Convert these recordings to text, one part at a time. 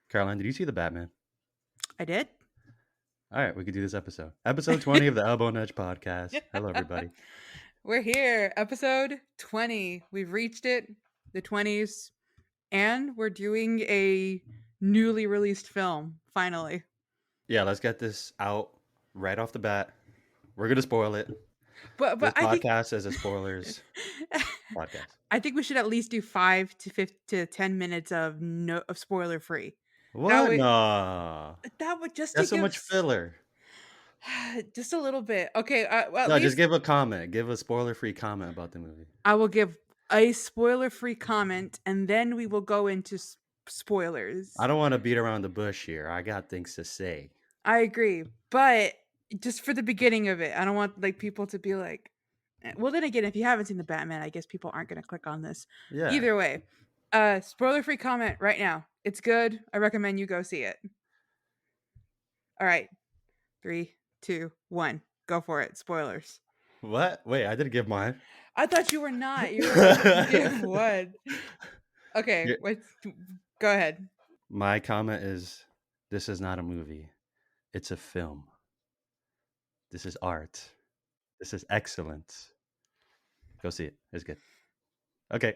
Caroline, did you see the Batman? I did. All right, we could do this episode. Episode 20 of the Elbow Nudge podcast. Hello, everybody. We're here, episode 20. We've reached it, the 20s, and we're doing a newly released film, finally. Yeah, let's get this out right off the bat. We're going to spoil it. But This I think podcast is a spoilers podcast. I think we should at least do 5 to 5 to 10 minutes of no of spoiler free. That What? way No. that would just to That's so give much filler. just a little bit. Okay, well, at No, just least give a comment. Give a spoiler free comment about the movie. I will give a spoiler free comment and then we will go into I spoilers. don't want to beat around the bush here. I got things to say. I agree, but just for the beginning of it, I don't want like people to be like, well, then again, if you haven't seen the Batman, I guess people aren't going to click on this. Yeah. Either way, spoiler free comment right now. It's good. I recommend you go see it. All right, 3, 2, 1, go for it. Spoilers. What? Wait, I didn't give mine. I thought you were not. You were supposed to give one. Okay, Yeah. wait. Go ahead. My comment is this is not a movie. It's a film. This is art. This is excellence. Go see it. It's good. Okay.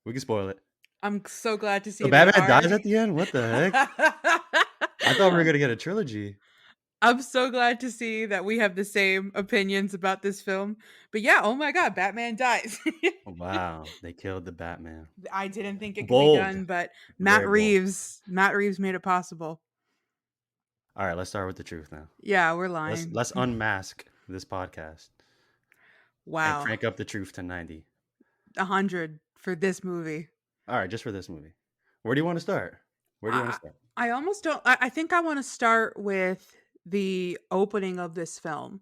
We can spoil it. I'm so glad to So see that Batman dies already. at the end? What the heck? I thought we were gonna get a trilogy. I'm so glad to see that we have the same opinions about this film. But yeah, oh my god, Batman dies. Wow. They killed the Batman. I didn't think it could be Bold. done, but Very bold. Matt Reeves made it possible. All right, let's start with the truth now. Yeah, we're Let's lying. let's unmask this podcast and Wow. crank up the truth to 90. 100 for this movie. All right, just for this movie. Where do you want to start? Where do you want to I start? I almost don't I think I want to start with the opening of this film.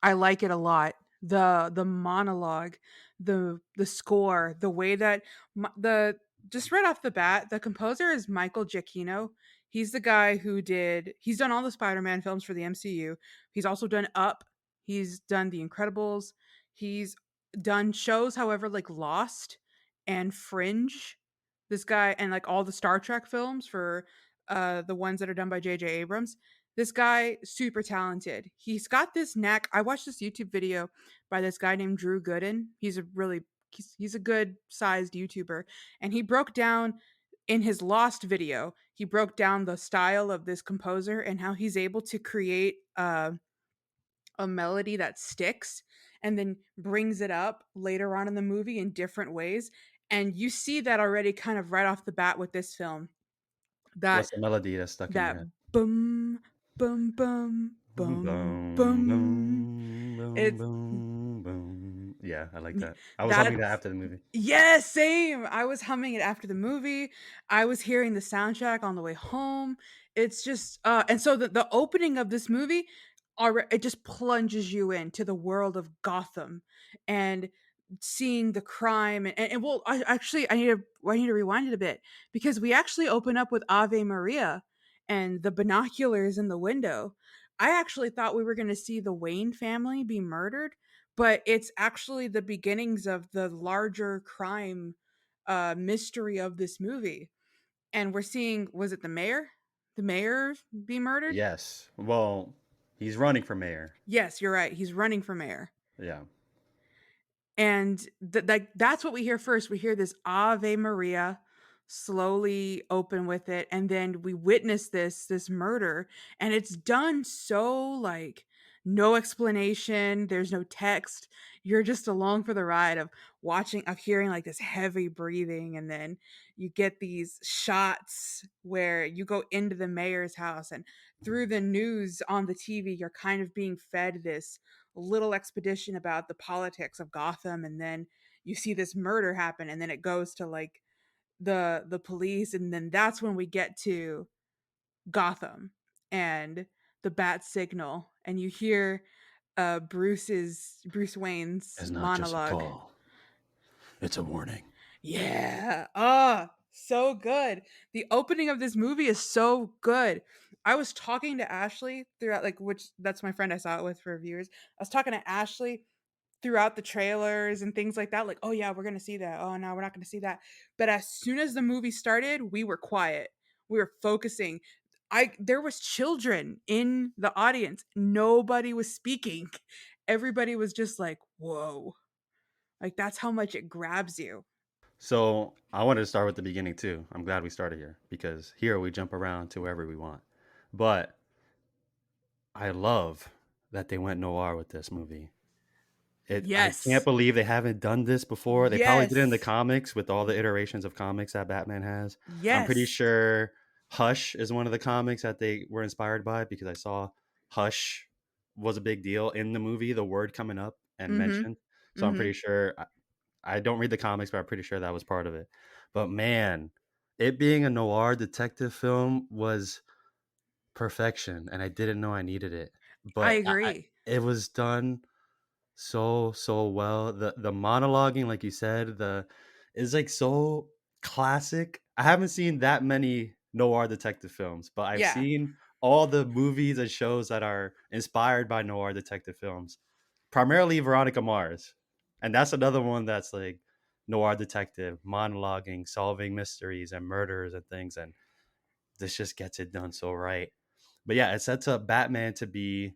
I like it a lot. The monologue, the score, the way that the just right off the bat, the composer is Michael Giacchino. He's the guy who he's done all the Spider-Man films for the MCU. He's also done Up. He's done The Incredibles. He's done shows, however, like Lost and Fringe. This guy and like all the Star Trek films for the ones that are done by J.J. Abrams. This guy, super talented. He's got this knack. I watched this YouTube video by this guy named Drew Gooden. He's a good sized YouTuber, and he broke down in his Lost video. He broke down the style of this composer and how he's able to create a melody that sticks and then brings it up later on in the movie in different ways. And you see that already kind of right off the bat with this film. That What's the melody that's stuck in your that head? boom bum bum Boom, bum boom, bum. boom, It's boom, boom. Yeah, I like that. I was humming that that's after the movie. yeah, same. I was humming it after the movie. I was hearing the soundtrack on the way home. It's just and so the opening of this movie it just plunges you into the world of Gotham and seeing the crime and well I need to rewind it a bit because we actually open up with Ave Maria and the binoculars in the window. I actually thought we were going to see the Wayne family be murdered, but it's actually the beginnings of the larger crime mystery of this movie. And we're seeing, was it the mayor? The mayor be murdered? Yes. Well, he's running for mayor. Yes, you're right. He's running for mayor. Yeah. And that's what we hear first. We hear this Ave Maria slowly open with it, and then we witness this murder, and it's done so like no explanation, there's no text. You're just along for the ride of hearing like this heavy breathing, and then you get these shots where you go into the mayor's house, and through the news on the TV, you're kind of being fed this little expedition about the politics of Gotham, and then you see this murder happen, and then it goes to like the police, and then that's when we get to Gotham and the bat signal, and you hear Bruce Wayne's It's not just a monologue. call. It's a warning. Yeah. Oh, so good. The opening of this movie is so good. I was talking to Ashley throughout, like, which that's my friend I saw it with for viewers. I was talking to Ashley throughout the trailers and things like that. Like, oh yeah, we're gonna see that. Oh no, we're not gonna see that. But as soon as the movie started, we were quiet. We were focusing. I There was children in the audience. Nobody was speaking. Everybody was just like, "Whoa." Like that's how much it grabs you. So I wanted to start with the beginning too. I'm glad we started here because here we jump around to wherever we want. But I love that they went noir with this movie. I can't Yes. believe they haven't done this before. They probably did it in the Yes. comics with all the iterations of comics that Batman has. I'm pretty Yes. sure Hush is one of the comics that they were inspired by because I saw Hush was a big deal in the movie, the word coming up and Mhm. mentioned. So I'm Mhm. pretty sure I don't read the comics, but I'm pretty sure that was part of it. But man, it being a noir detective film was perfection, and I didn't know I needed it. I But agree. it was done so well. The monologuing, like you said, the is like so classic. I haven't seen that many noir detective films, but I've Yeah. seen all the movies and shows that are inspired by noir detective films. Primarily Veronica Mars. And that's another one that's like noir detective, monologuing, solving mysteries and murders and things. And this just gets it done so right. But yeah, it sets up Batman to be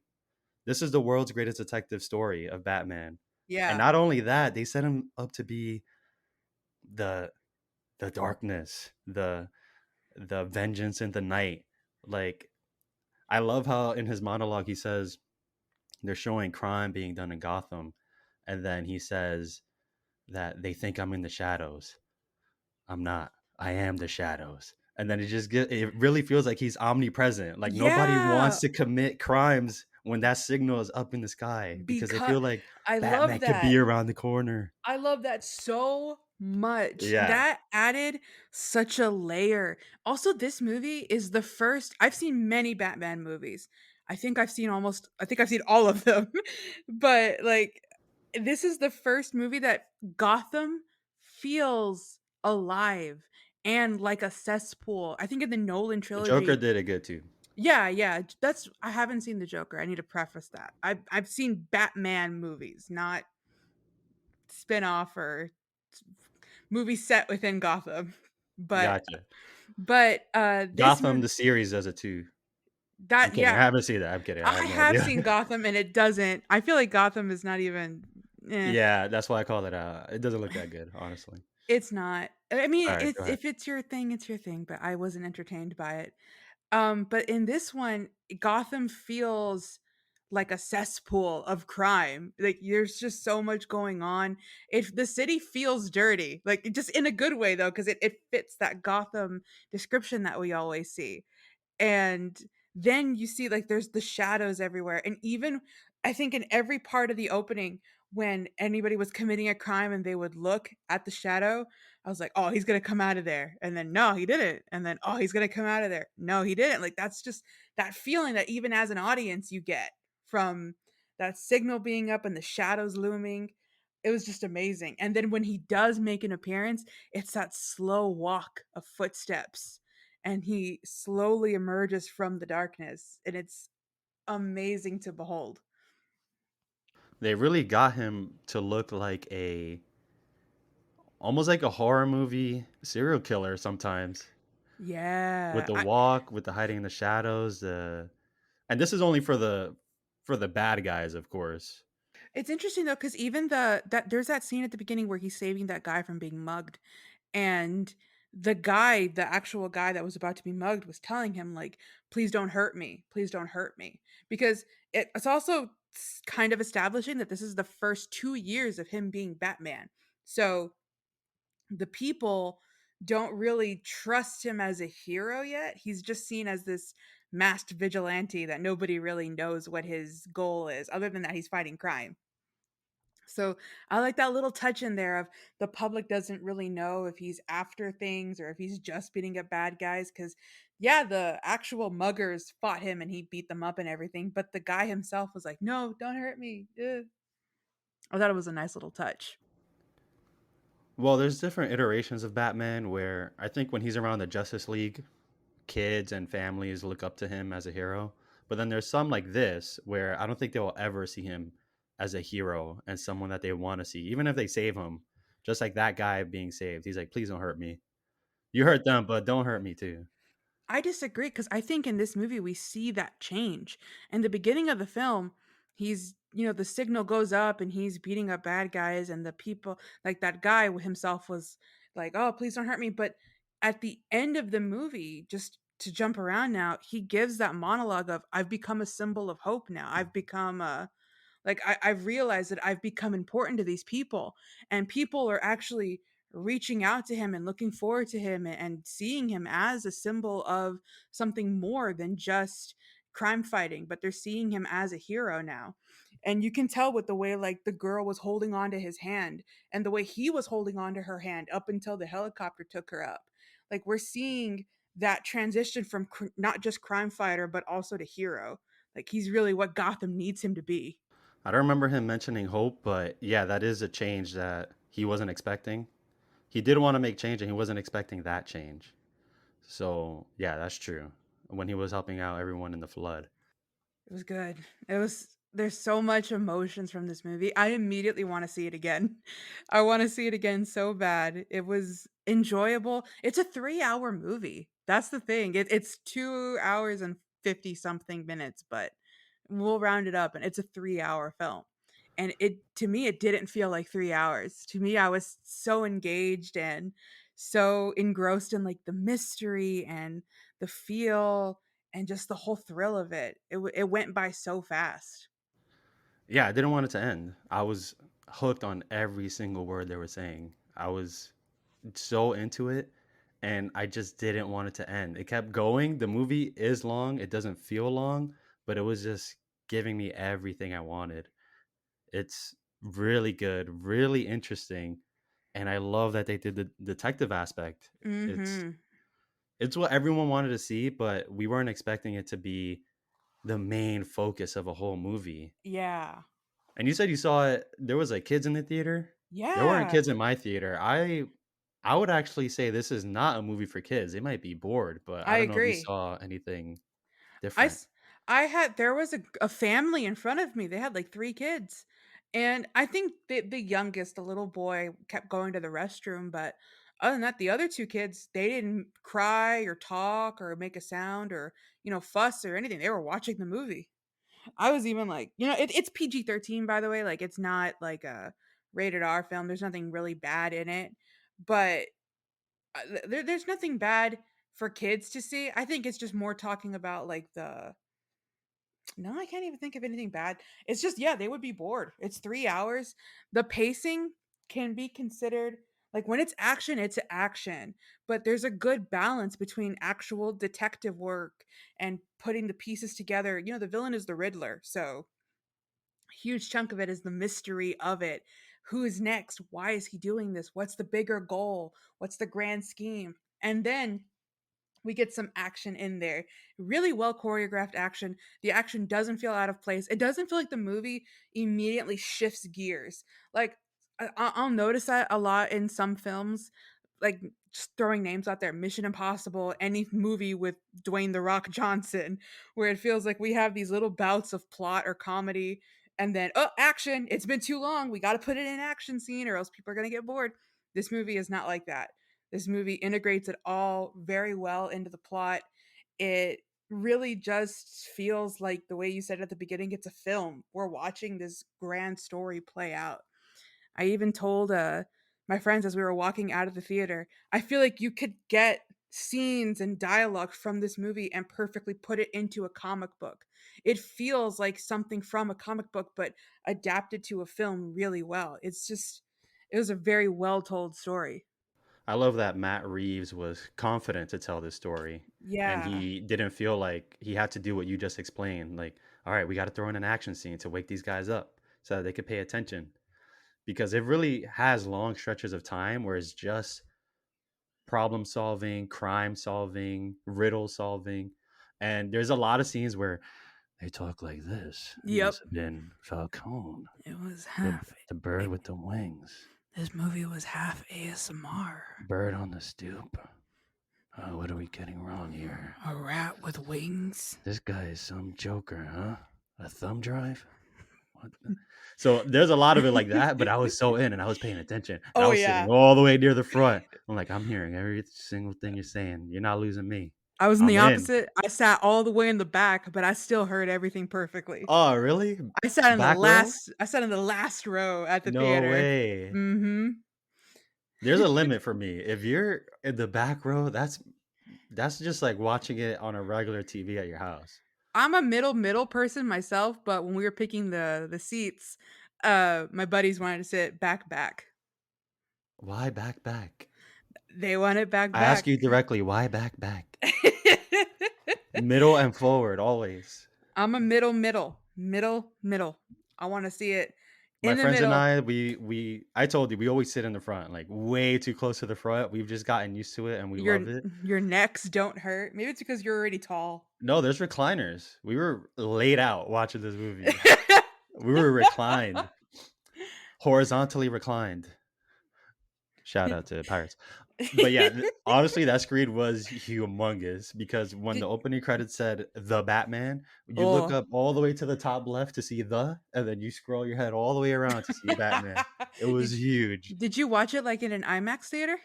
this is the world's greatest detective story of Batman. And Yeah. not only that, they set him up to be the the darkness, the vengeance in the night. Like I love how in his monologue he says they're showing crime being done in Gotham, and then he says that they think I'm in the shadows. I'm not. I am the shadows. And then it really feels like he's omnipresent. Like nobody wants Yeah. to commit crimes when that signal is up in the sky because they Because feel like I Batman love could that. be around the corner. I love that so much. Yeah. That added such a layer. Also, this movie is the first I've seen many Batman movies. I think I've seen all of them. But like this is the first movie that Gotham feels alive and like a cesspool. I think in the Nolan The Joker trilogy. did it good too. Yeah, yeah. That's I haven't seen the Joker. I need to preface that. I've seen Batman movies, not spin-off or movie set within Gotham. But Gotcha. this Gotham, movie the series, does it too. I'm that kidding. I yeah, haven't seen that. I'm kidding. I I have no have idea. seen Gotham and it doesn't I feel like Gotham is not even eh, Yeah, that's why I call it. It doesn't look that good, honestly. it's not. I mean, All right, go it's ahead. if it's your thing, but I wasn't entertained by it. But in this one, Gotham feels like a cesspool of crime. Like there's just so much going on. If the city feels dirty, like just in a good way though, because it fits that Gotham description that we always see. And then you see like there's the shadows everywhere. And even I think in every part of the opening, when anybody was committing a crime and they would look at the shadow, I was like, oh, he's gonna come out of there. And then no, he didn't. And then oh, he's gonna come out of there. No, he didn't. Like that's just that feeling that even as an audience you get from that signal being up and the shadows looming. It was just amazing. And then when he does make an appearance, it's that slow walk of footsteps and he slowly emerges from the darkness and it's amazing to behold. They really got him to look like a almost like a horror movie serial killer sometimes with Yeah. the walk, with the hiding in the shadows. And this is only for the bad guys, of course. It's interesting though cuz even that there's that scene at the beginning where he's saving that guy from being mugged and the actual guy that was about to be mugged was telling him like please don't hurt me. Please don't hurt me because it's also kind of establishing that this is the first 2 years of him being Batman. So the people don't really trust him as a hero yet. He's just seen as this masked vigilante that nobody really knows what his goal is, other than that he's fighting crime. So I like that little touch in there of the public doesn't really know if he's after things or if he's just beating up bad guys. Cause yeah, the actual muggers fought him and he beat them up and everything. But the guy himself was like, no, don't hurt me. I thought it was a nice little touch. Well, there's different iterations of Batman where I think when he's around the Justice League, kids and families look up to him as a hero. But then there's some like this where I don't think they will ever see him as a hero and someone that they want to see, even if they save him. Just like that guy being saved, he's like, "Please don't hurt me. You hurt them, but don't hurt me too." I disagree because I think in this movie we see that change. In the beginning of the film, the signal goes up and he's beating up bad guys, and the people, like that guy himself, was like, "Oh, please don't hurt me." But at the end of the movie, just to jump around now, he gives that monologue of, "I've become a symbol of hope now. I've become a like I've realized that I've become important to these people, and people are actually reaching out to him and looking forward to him and seeing him as a symbol of something more than just crime fighting, but they're seeing him as a hero now." And you can tell with the way like the girl was holding on to his hand and the way he was holding on to her hand up until the helicopter took her up. Like we're seeing that transition from not just crime fighter but also to hero. Like he's really what Gotham needs him to be. I don't remember him mentioning hope, but yeah, that is a change that he wasn't expecting. He did want to make change and he wasn't expecting that change. So, yeah, that's true. When he was helping out everyone in the flood. It was good. There's so much emotions from this movie. I immediately want to see it again. I want to see it again so bad. It was enjoyable. It's a 3-hour movie. That's the thing. It's 2 hours and 50 something minutes, but we'll round it up and it's a 3-hour film. And it to me it didn't feel like 3 hours. To me I was so engaged and so engrossed in like the mystery and the feel and just the whole thrill of it. It went by so fast. Yeah, I didn't want it to end. I was hooked on every single word they were saying. I was so into it and I just didn't want it to end. It kept going. The movie is long, it doesn't feel long, but it was just giving me everything I wanted. It's really good, really interesting, and I love that they did the detective aspect. It's Mhm. it's what everyone wanted to see, but we weren't expecting it to be the main focus of a whole movie. Yeah. And you said you saw it there was, like, kids in the theater? There weren't Yeah. kids in my theater. I would actually say this is not a movie for kids. They might be bored, but I I don't know if you agree. saw anything I different. s- I had there was a family in front of me. They had like 3 kids. And I think the youngest, the little boy, kept going to the restroom, but other than that, the other 2 kids, they didn't cry or talk or make a sound or, fuss or anything. They were watching the movie. I was even like, it's PG-13, by the way. Like it's not like a rated R film. There's nothing really bad in it, but there's nothing bad for kids to see. I think it's just more talking about like the no, I can't even think of anything bad. It's just, yeah, they would be bored. It's 3 hours. The pacing can be considered like when it's action, but there's a good balance between actual detective work and putting the pieces together. The villain is the Riddler, so a huge chunk of it is the mystery of it. Who is next? Why is he doing this? What's the bigger goal? What's the grand scheme? And then we get some action in there. Really well choreographed action. The action doesn't feel out of place. It doesn't feel like the movie immediately shifts gears. Like I'll notice that a lot in some films, like just throwing names out there, Mission Impossible, any movie with Dwayne the Rock Johnson, where it feels like we have these little bouts of plot or comedy, and then action. It's been too long. We got to put it in action scene, or else people are gonna get bored. This movie is not like that. This movie integrates it all very well into the plot. It really just feels like the way you said at the beginning, it's a film. We're watching this grand story play out. I even told my friends as we were walking out of the theater, I feel like you could get scenes and dialogue from this movie and perfectly put it into a comic book. It feels like something from a comic book, but adapted to a film really well. It was a very well told story. I love that Matt Reeves was confident to tell this story, and Yeah. he didn't feel like he had to do what you just explained. Like, all right, we got to throw in an action scene to wake these guys up so that they could pay attention. Because it really has long stretches of time where it's just problem solving, crime solving, riddle solving. And there's a lot of scenes where they talk like this. It Yep. must have been Falcone, It was the half. the bird with the wings, This movie was half ASMR. bird on the stoop. What are we getting wrong here? A rat with wings. This guy is some joker, huh? A thumb drive? What So, there's a lot of it like that, but I was so in and I was paying attention, and I Oh was sitting yeah. all the way near the front. I'm like, "I'm hearing every single thing you're saying. You're not losing me." I was in I'm the in. opposite. I sat all the way in the back, but I still heard everything perfectly. Oh, really? Back row? I sat in the last row at the No theater. way. Mhm. There's a limit for me. If you're in the back row, that's just like watching it on a regular TV at your house. I'm a middle person myself, but when we were picking the seats, my buddies wanted to sit back. Why back? They wanted I ask back. you directly, why back? Middle and forward always. I'm a middle. I wanna see it My in the friends and middle. I told you we always sit in the front, like way too close to the front. We've just gotten used to it and we Your love it. your necks don't hurt. Maybe it's because you're already tall. No, there's recliners. We were laid out watching this movie. We were reclined, horizontally reclined. Shout out to Pirates. But yeah, honestly, that screen was humongous because when the Did opening credits said the Batman, you look oh. up all the way to the top left to see and then you scroll your head all the way around to see Batman. It was Did huge. did you watch it, like, in an IMAX theater?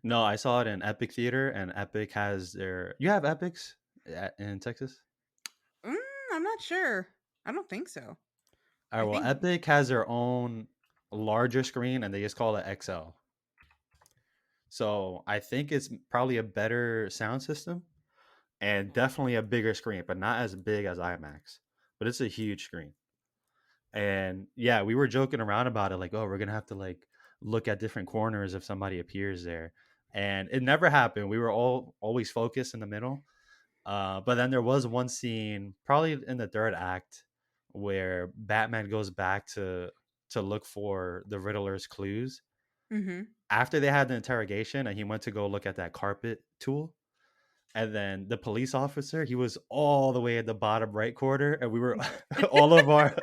No, I saw it in Epic Theater, and Epic has You have Epics in Texas? Mm, I'm not sure. I don't think so. All I right, well, think Epic has their own larger screen, and they just call it XL. So I think it's probably a better sound system and definitely a bigger screen, but not as big as IMAX. But it's a huge screen. And yeah, we were joking around about it, like, oh, we're gonna have to like look at different corners if somebody appears there. And it never happened. We were all always focused in the middle. But then there was one scene, probably in the third act, where Batman goes back to look for the Riddler's clues mhm. after they had the interrogation, and he went to go look at that carpet tool. And then the police officer, he was all the way at the bottom right corner, and we were all of our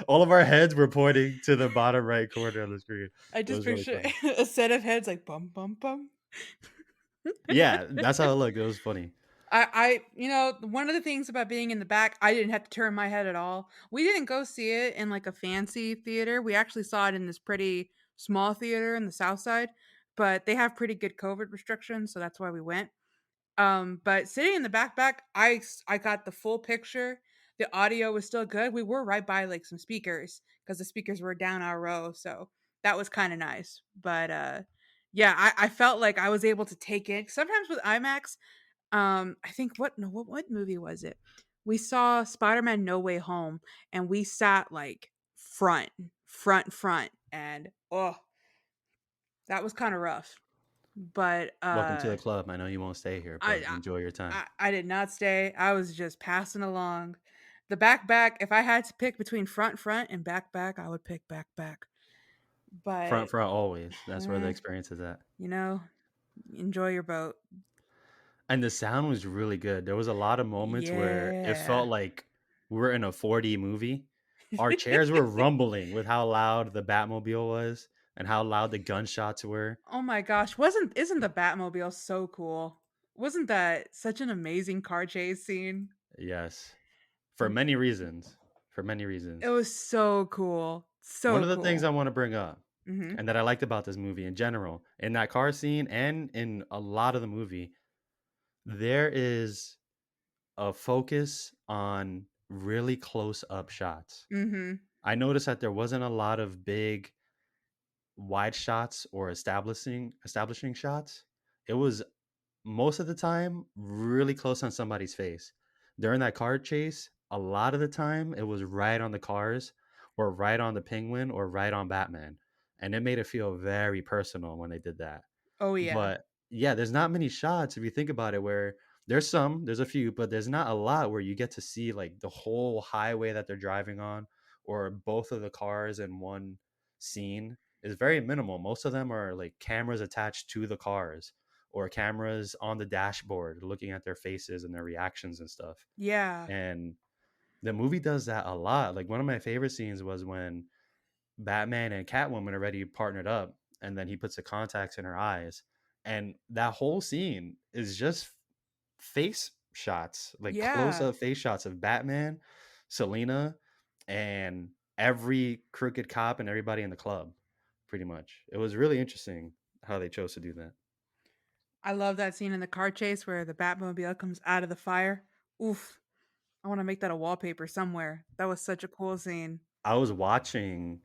all of our heads were pointing to the bottom right corner of the screen. I It just was really picture funny. a set of heads like bum bum bum. Yeah, that's how it looked. It was funny. One of the things about being in the back, I didn't have to turn my head at all. We didn't go see it in like a fancy theater. We actually saw it in this pretty small theater in the South Side, but they have pretty good COVID restrictions, so that's why we went. But sitting in the back, I got the full picture. The audio was still good. We were right by like some speakers because the speakers were down our row, so that was kind of nice. But yeah, I felt like I was able to take it. Sometimes with IMAX, I think what movie was it? We saw Spider-Man No Way Home, and we sat like front, and oh, that was kind of rough. But Welcome to the club. I know you won't stay here, I but enjoy your time. I did not stay. I was just passing along. The back, if I had to pick between front, and back, I would pick back. But, Front always. That's where the eh, experience is at. you know, enjoy your boat. And the sound was really good. There was a lot of moments where it Yeah. felt like we were in a 4D movie. Our chairs were rumbling with how loud the Batmobile was and how loud the gunshots were. Oh my gosh, wasn't isn't the Batmobile so cool? Wasn't that such an amazing car chase scene? Yes. For many reasons. For many It reasons. was so cool. One So of the things cool. I want to bring up Mhm. and that I liked about this movie in general, in that car scene and in a lot of the movie, there is a focus on really close up shots. Mhm. I noticed that there wasn't a lot of big wide shots or establishing shots. It was most of the time really close on somebody's face. During that car chase, a lot of the time it was right on the cars or right on the penguin or right on Batman. And it made it feel very personal when they did that. Oh yeah. But yeah, there's not many shots if you think about it where there's a few, but there's not a lot where you get to see like the whole highway that they're driving on or both of the cars in one scene. Is very minimal. Most of them are like cameras attached to the cars or cameras on the dashboard looking at their faces and their reactions and stuff. Yeah. And the movie does that a lot. Like one of my favorite scenes was when Batman and Catwoman already partnered up, and then he puts the contacts in her eyes, and that whole scene is just face shots, like close Yeah. up face shots of Batman, Selena, and every crooked cop and everybody in the club. Pretty much, it was really interesting how they chose to do that. I love that scene in the car chase where the Batmobile comes out of the fire. Oof. I want to make that a wallpaper somewhere. That was such a cool scene. I was watching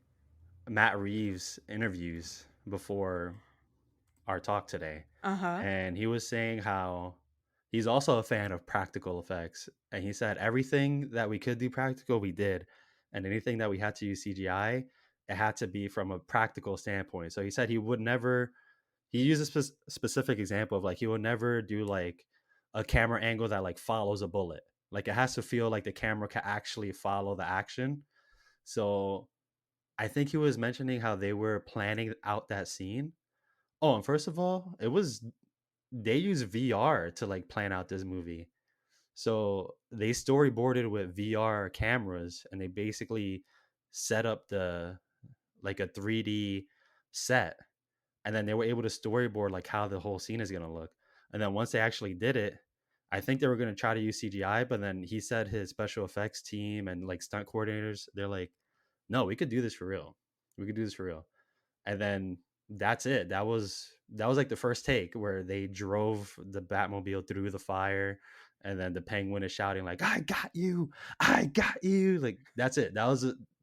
Matt Reeves interviews before our talk today, Uh-huh. and he was saying how he's also a fan of practical effects, and he said everything that we could do practical we did, and anything that we had to use CGI, it had to be from a practical standpoint. So he said he would never, he used a specific example of like he would never do like a camera angle that like follows a bullet. Like it has to feel like the camera can actually follow the action. So I think he was mentioning how they were planning out that scene. Oh, and first of all, it was they use VR to like plan out this movie. So they storyboarded with VR cameras and they basically set up the like a 3D set, and then they were able to storyboard like how the whole scene is going to look. And then once they actually did it, I think they were going to try to use CGI, but then he said his special effects team and like stunt coordinators, they're like, "No, we could do this for real. We could do this for real." And then that's it. That was like the first take where they drove the Batmobile through the fire, and then the Penguin is shouting like, "I got you, I got you!" Like that's it.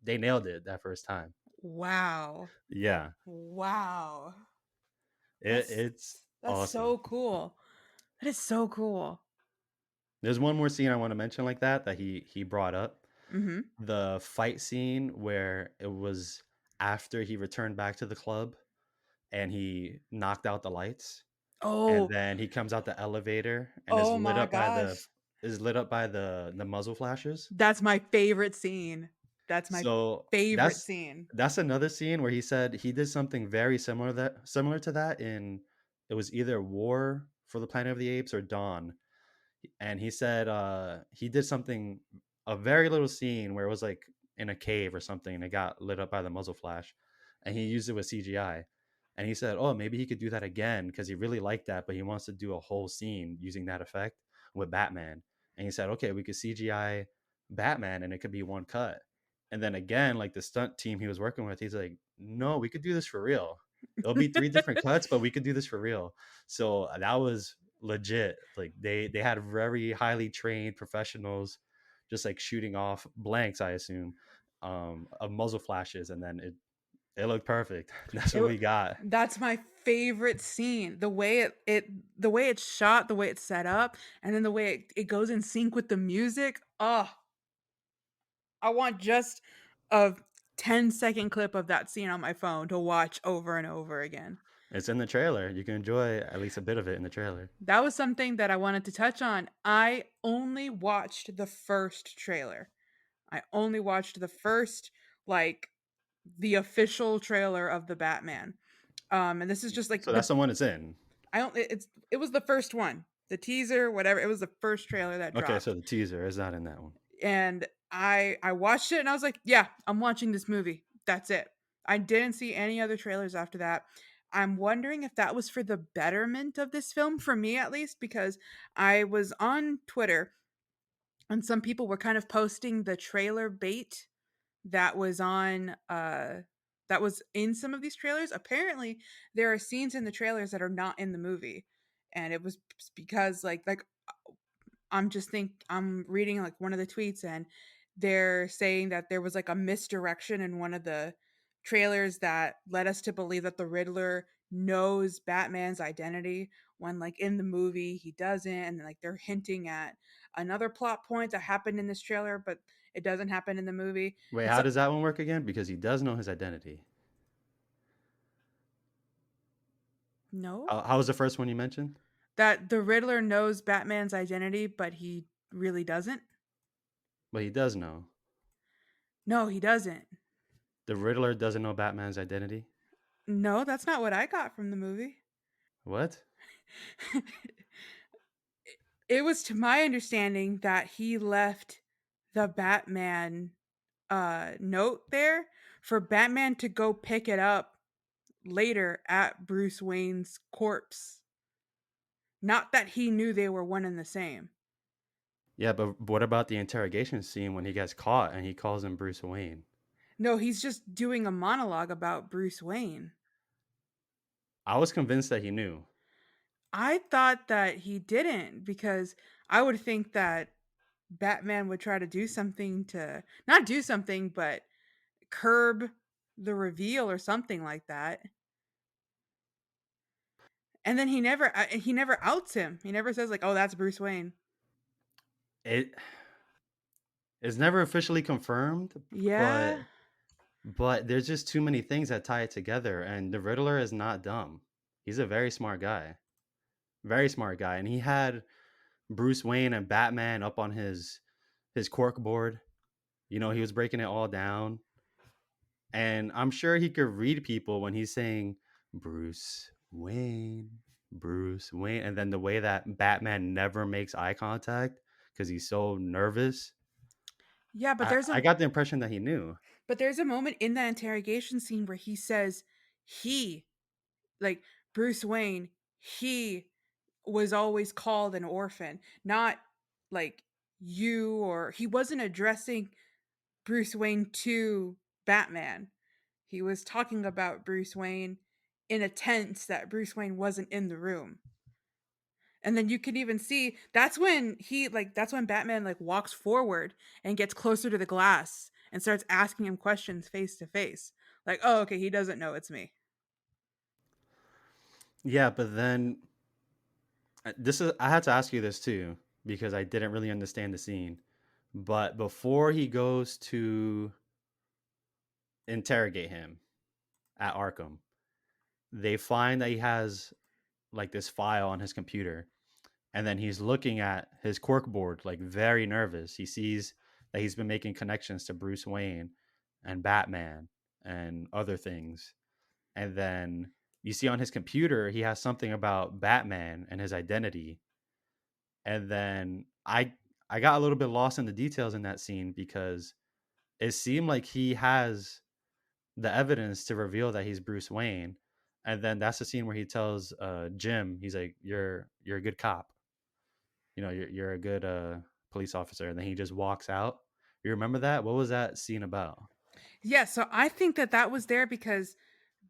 They nailed it that first time. Wow. Yeah, Wow. That's it's that's awesome. so cool. That is so cool. There's one more scene I want to mention like that he brought up, Mhm. the fight scene where it was after he returned back to the club and he knocked out the lights, and Oh, then he comes out the elevator and oh my gosh. is lit up by the muzzle flashes. That's my favorite scene. That's my So favorite scene. that's another scene where he said he did something very similar to that in, it was either War for the Planet of the Apes or Dawn, and he said he did something, a very little scene where it was like in a cave or something and it got lit up by the muzzle flash, and he used it with CGI. And he said, oh, maybe he could do that again because he really liked that, but he wants to do a whole scene using that effect with Batman. And he said, okay, we could CGI Batman and it could be one cut. And then again, like the stunt team he was working with, he's like, no, we could do this for real. It'll be three different cuts, but we could do this for real. So that was legit. Like they had very highly trained professionals just like shooting off blanks, I assume, of muzzle flashes, and then it looked perfect. That's It what wa we got. That's my favorite scene. The way it's shot, the way it's set up, and then the way it goes in sync with the music. Oh, I want just a 10-second clip of that scene on my phone to watch over and over again. It's in the trailer. You can enjoy at least a bit of it in the trailer. That was something that I wanted to touch on. I only watched the first trailer. I only watched the first, like, the official trailer of the Batman. And this is just like So that's the one it's in. I don't it was the first one. The teaser, whatever, it was the first trailer that Okay, so dropped. the teaser is not in that one. And I watched it and I was like, "Yeah, I'm watching this movie. That's it." I didn't see any other trailers after that. I'm wondering if that was for the betterment of this film, for me at least, because I was on Twitter and some people were kind of posting the trailer bait that was on that was in some of these trailers. Apparently, there are scenes in the trailers that are not in the movie. And it was because I'm reading like one of the tweets and they're saying that there was like a misdirection in one of the trailers that led us to believe that the Riddler knows Batman's identity when like in the movie he doesn't, and like they're hinting at another plot point that happened in this trailer but it doesn't happen in the movie. Wait, And how so does that one work again? Because he does know his identity. no, How was the first one you mentioned? that the Riddler knows Batman's identity but he really doesn't. But he does know. No, he doesn't. The Riddler doesn't know Batman's identity. No, that's not what I got from the movie. What? It was to my understanding that he left the Batman note there for Batman to go pick it up later at Bruce Wayne's corpse. Not that he knew they were one and the same. Yeah, but what about the interrogation scene when he gets caught and he calls him Bruce Wayne? No, he's just doing a monologue about Bruce Wayne. I was convinced that he knew. I thought that he didn't because I would think that Batman would try to do something to not do something, but curb the reveal or something like that. And then he never outs him. He never says like, "Oh, that's Bruce Wayne." It is never officially confirmed, Yeah. but there's just too many things that tie it together. And the Riddler is not dumb. He's a very smart guy, and he had Bruce Wayne and Batman up on his cork board. You know, he was breaking it all down, and I'm sure he could read people when he's saying Bruce Wayne, Bruce Wayne, and then the way that Batman never makes eye contact because he's so nervous. Yeah, I got the impression that he knew. but there's a moment in that interrogation scene where he says he like Bruce Wayne, he was always called an orphan, not like you, or he wasn't addressing Bruce Wayne to Batman. He was talking about Bruce Wayne in a tense that Bruce Wayne wasn't in the room. And then you can even see that's when Batman like walks forward and gets closer to the glass and starts asking him questions face to face. Like, "Oh, okay, he doesn't know it's me." Yeah, but then this is I had to ask you this too because I didn't really understand the scene. But before he goes to interrogate him at Arkham, they find that he has like this file on his computer, and then he's looking at his cork board like very nervous. He sees that he's been making connections to Bruce Wayne and Batman and other things. And then you see on his computer he has something about Batman and his identity. And then I got a little bit lost in the details in that scene because it seemed like he has the evidence to reveal that he's Bruce Wayne. And then that's the scene where he tells Jim, he's like, you're a good cop. You know, you're a good police officer. And then he just walks out. You remember that? What was that scene about? Yeah, so I think that that was there because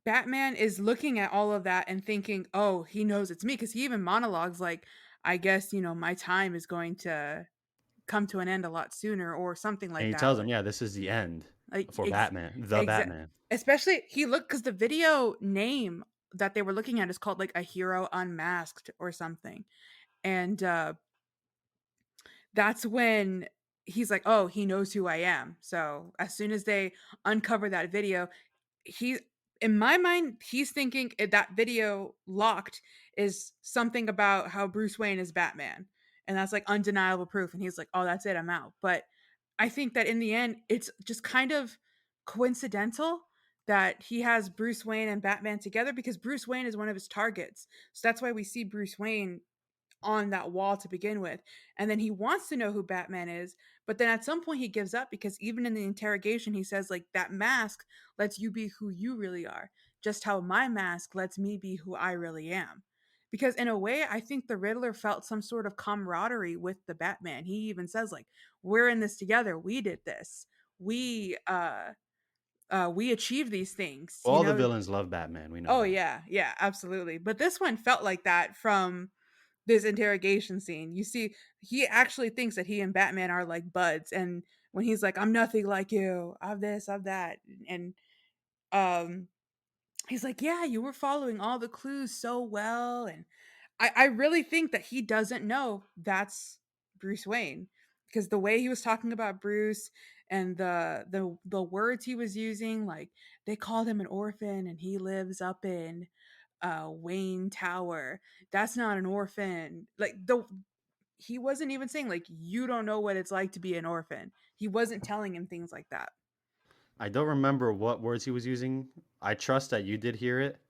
Batman is looking at all of that and thinking, "Oh, he knows it's me," because he even monologues like, "I guess, my time is going to come to an end a lot sooner," or something And like he that. tells him, yeah, this is the end Like for Batman, the exact Batman. especially he looked because the video name that they were looking at is called like A Hero Unmasked or something. And that's when he's like, "Oh, he knows who I am." So as soon as they uncover that video, he in my mind, he's thinking that video locked is something about how Bruce Wayne is Batman. And that's like undeniable proof. And he's like, "Oh, that's it, I'm out." But I think that in the end, it's just kind of coincidental that he has Bruce Wayne and Batman together because Bruce Wayne is one of his targets. So that's why we see Bruce Wayne on that wall to begin with. And then he wants to know who Batman is, but then at some point he gives up because even in the interrogation he says like that mask lets you be who you really are, just how my mask lets me be who I really am. Because in a way, I think the Riddler felt some sort of camaraderie with the Batman. He even says like, "We're in this together. We did this. We achieved these things." Well, all the villains love Batman. We know Oh that. yeah, yeah, absolutely. But this one felt like that from this interrogation scene. You see, he actually thinks that he and Batman are like buds, and when he's like, "I'm nothing like you. I'm this, I'm that," and um, he's like, "Yeah, you were following all the clues so well," and I really think that he doesn't know that's Bruce Wayne because the way he was talking about Bruce and the words he was using, like they called him an orphan and he lives up in Wayne Tower. That's not an orphan. Like the he wasn't even saying like you don't know what it's like to be an orphan. He wasn't telling him things like that. I don't remember what words he was using. I trust that you did hear it.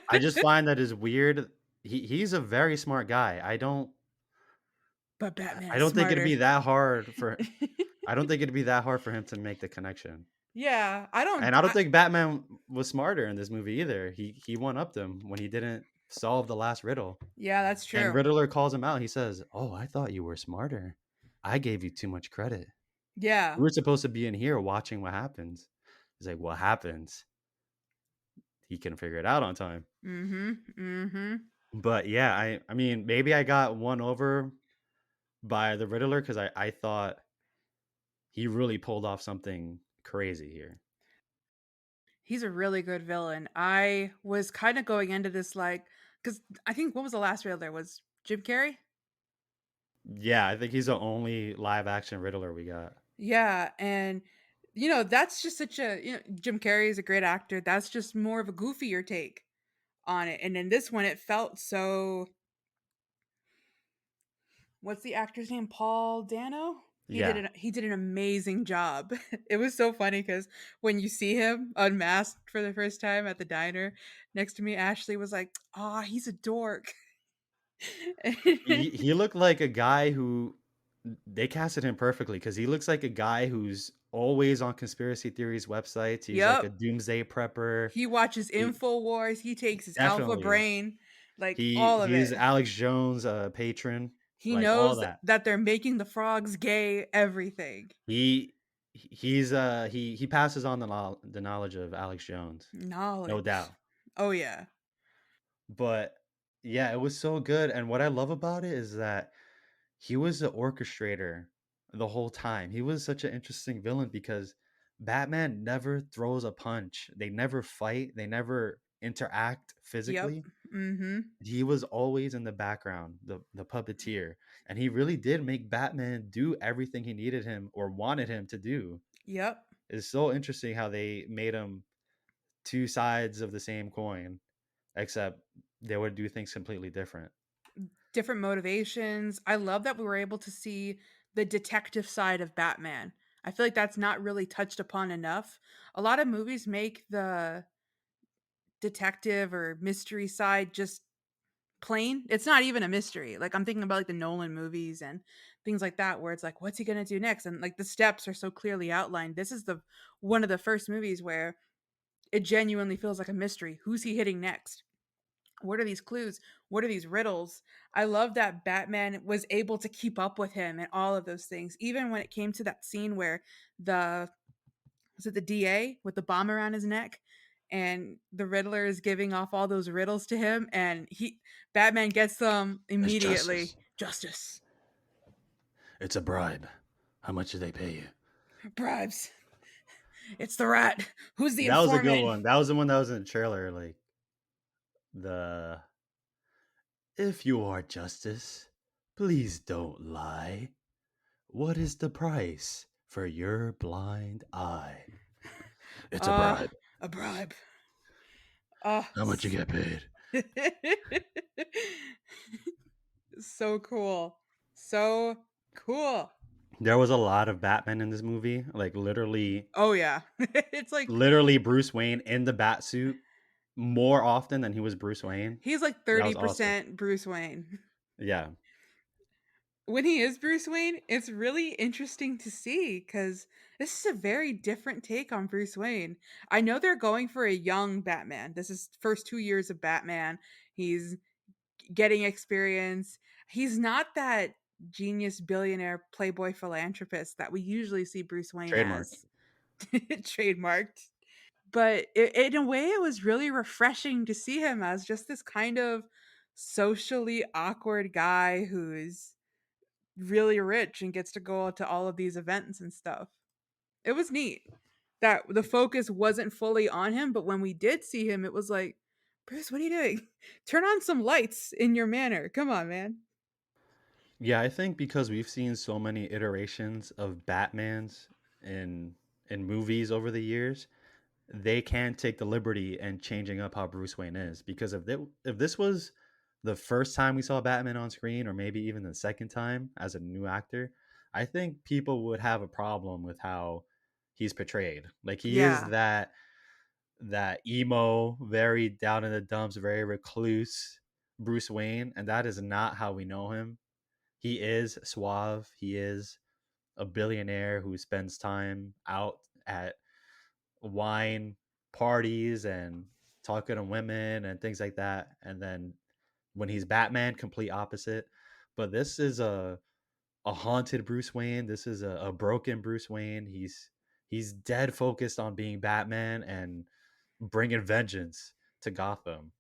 I just find that is weird. He's a very smart guy. But Batman I is don't think it'd smarter. be that hard for I don't think it'd be that hard for him to make the connection. Yeah, I don't And I don't I, think Batman was smarter in this movie either. He one upped him when he didn't solve the last riddle. yeah, that's And true. Riddler calls him out. He says, "Oh, I thought you were smarter. I gave you too much credit. Yeah. We were supposed to be in here watching what happens." He's like, "What happens?" He can figure it out on time. Mhm. Mhm. But yeah, I mean, maybe I got won over by the Riddler because I thought he really pulled off something crazy here. He's a really good villain. I was kind of going into this like, because I think what was the last Riddler was Jim Carrey. Yeah, I think he's the only live action Riddler we got. Yeah, and that's just such a Jim Carrey is a great actor. That's just more of a goofier take on it. And in this one, it felt so. What's the actor's name? Paul Dano. Yeah, He did an amazing job. It was so funny because when you see him unmasked for the first time at the diner next to me, Ashley was like, "Ah, he's a dork." he looked like a guy who they casted him perfectly because he looks like a guy who's always on conspiracy theories websites. He's like a Yep. doomsday prepper. He watches He Infowars. He takes his alpha definitely brain, like he all of he's it. Alex Jones patron, He like all knows that. that they're making the frogs gay. Everything. He he passes on the knowledge of Alex Jones, no Knowledge. doubt. Oh yeah. But yeah, it was so good. And what I love about it is that he was the orchestrator the whole time. He was such an interesting villain because Batman never throws a punch. They never fight. They never interact Yep. physically. Mhm. He was always in the background, the puppeteer, and he really did make Batman do everything he needed him or wanted him to do. Yep. It's so interesting how they made him two sides of the same coin, except they would do things completely different. Different motivations. I love that we were able to see the detective side of Batman. I feel like that's not really touched upon enough. A lot of movies make the detective or mystery side just plain. It's not even a mystery. Like I'm thinking about like the Nolan movies and things like that where it's like what's he going to do next and like the steps are so clearly outlined. This is the one of the first movies where it genuinely feels like a mystery. Who's he hitting next? What are these clues? What are these riddles? I love that Batman was able to keep up with him and all of those things. Even when it came to that scene where the was it the DA with the bomb around his neck and the Riddler is giving off all those riddles to him and he Batman gets them It's justice. immediately. Justice. It's a bribe. How much do they pay you? Bribes. It's the rat. Who's the That was a good informant? one. That was the one that was in the trailer. Like the if you are justice, please don't lie. What is the price for your blind eye? It's a Uh bribe. a bribe. Uh How much you get paid? so cool. So cool. There was a lot of Batman in this movie. Like Oh yeah. It's like literally Bruce Wayne in the bat suit more often than he was Bruce Wayne. he's like That was awesome. 30% Bruce Wayne. Yeah. When he is Bruce Wayne, it's really interesting to see cuz this is a very different take on Bruce Wayne. I know they're going for a young Batman. This is first 2 years of Batman. He's getting experience. He's not that genius billionaire playboy philanthropist that we usually see Bruce Wayne Trademark. as. Trademarked. But in a way, it was really refreshing to see him as just this kind of socially awkward guy who's really rich and gets to go to all of these events and stuff. It was neat that the focus wasn't fully on him, but when we did see him, it was like, Bruce, what are you doing? Turn on some lights in your manner. Come on, man. Yeah, I think because we've seen so many iterations of Batmans in in movies over the years, they can take the liberty and changing up how Bruce Wayne is. Because if this was the first time we saw Batman on screen, or maybe even the second time as a new actor, I think people would have a problem with how he's portrayed. Like he is Yeah. that emo, very down in the dumps, very recluse Bruce Wayne, and that is not how we know him. He is suave. He is a billionaire who spends time out at wine parties and talking to women and things like that. And then when he's Batman, complete opposite. But this is a haunted Bruce Wayne. This is a broken Bruce Wayne. He's dead focused on being Batman and bringing vengeance to Gotham.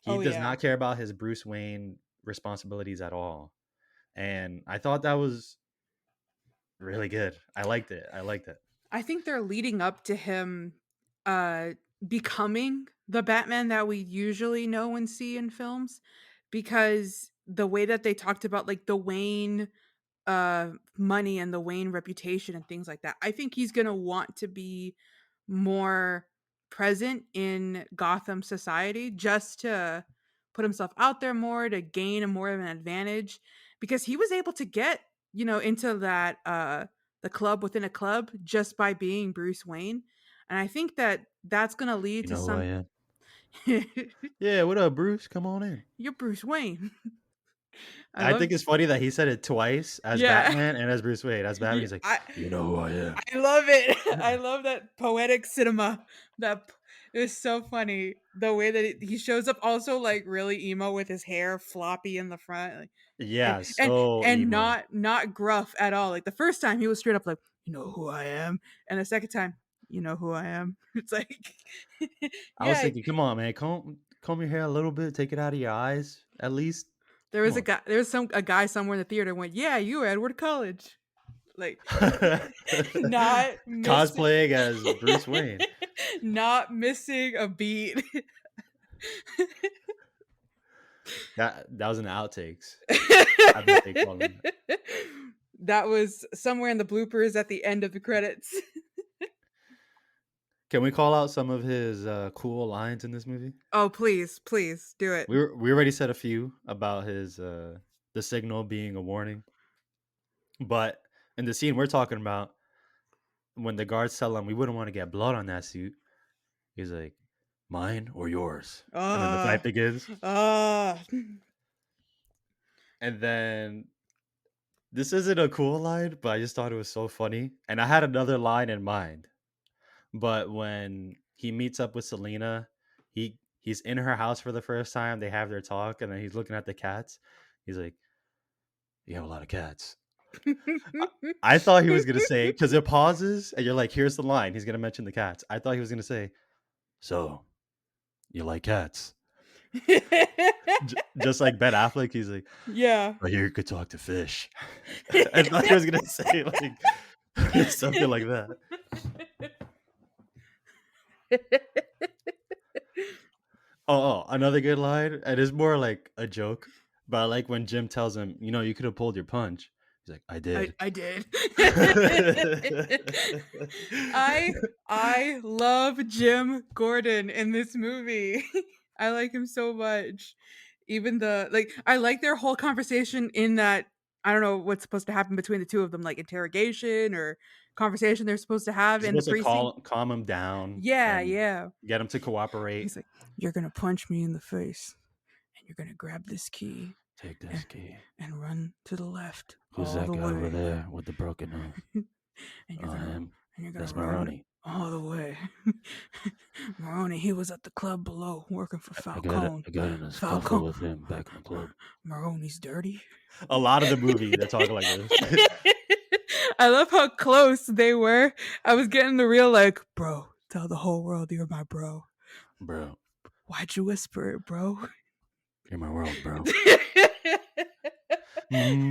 He Oh does yeah. not care about his Bruce Wayne responsibilities at all. And I thought that was really good. I liked it. I liked it. I think they're leading up to him uh becoming the Batman that we usually know and see in films, because the way that they talked about like the Wayne money and the Wayne reputation and things like that. I think he's going to want to be more present in Gotham society just to put himself out there more, to gain a more of an advantage, because he was able to get, into that the club within a club just by being Bruce Wayne. And I think that that's going to lead You to know who I some am? Yeah, what up, Bruce? Come on in. You're Bruce Wayne. I I love think it's funny that he said it twice as Yeah. Batman and as Bruce Wayne. As Batman, Yeah, he's like, I "You know who I am." I love it. I love that poetic cinema. It was so funny the way that he shows up, also like really emo with his hair floppy in the front, like, and Yeah, and so and emo. not gruff at all. Like the first time he was straight up like, "You know who I am," and the second time, "You know who I am." It's like, I was yeah. thinking, come on, man, comb your hair a little bit, take it out of your eyes, at least. There Come was a on. guy. There was a guy somewhere in the theater went, "Yeah, you were Edward College." Like, not missing, Cosplaying as Bruce Wayne. not missing a beat. That was in the outtakes. I bet they called him that. That was somewhere in the bloopers at the end of the credits. Can we call out some of his cool lines in this movie? Oh, please, please do it. We already said a few about his the signal being a warning, but in the scene we're talking about, when the guards tell him we wouldn't want to get blood on that suit, he's like, "Mine or yours?" And then the fight Ah, begins. ah. And then this isn't a cool line, but I just thought it was so funny. And I had another line in mind. But when he meets up with Selena, he's in her house for the first time. They have their talk, and then he's looking at the cats. He's like, "You have a lot of cats." I thought he was gonna say, because it pauses, and you're like, "Here's the line." He's gonna mention the cats. I thought he was gonna say, "So you like cats?" Just like Ben Affleck, he's like, Yeah. "I hear you could talk to fish." I thought he was gonna say like something like that. Another good line, and it's more like a joke, but I like when Jim tells him, "You could have pulled your punch." He's like, "I did." I did. I I love Jim Gordon in this movie. I like him so much. Even I like their whole conversation in that, I don't know what's supposed to happen between the two of them, like interrogation or conversation they're supposed to have He's in the supposed to precinct. calm him down Yeah, and yeah. get him to cooperate. He's like, "You're gonna punch me in the face, and you're gonna grab this key Take and, this key. run to the left Who's all that the guy over way." there with the broken nose? and you're I gonna am. and you're gonna That's run Maroni. all the way. Maroni, he was at the club below working for Falcone. I got in a scuffle Falcone, with him back in the club. Maroni's dirty. A lot of the movie, they're talking like this. I love how close they were. I was getting the real like, bro, tell the whole world you're my bro. Bro, Why'd you whisper it, bro? you're my world, bro. Mm.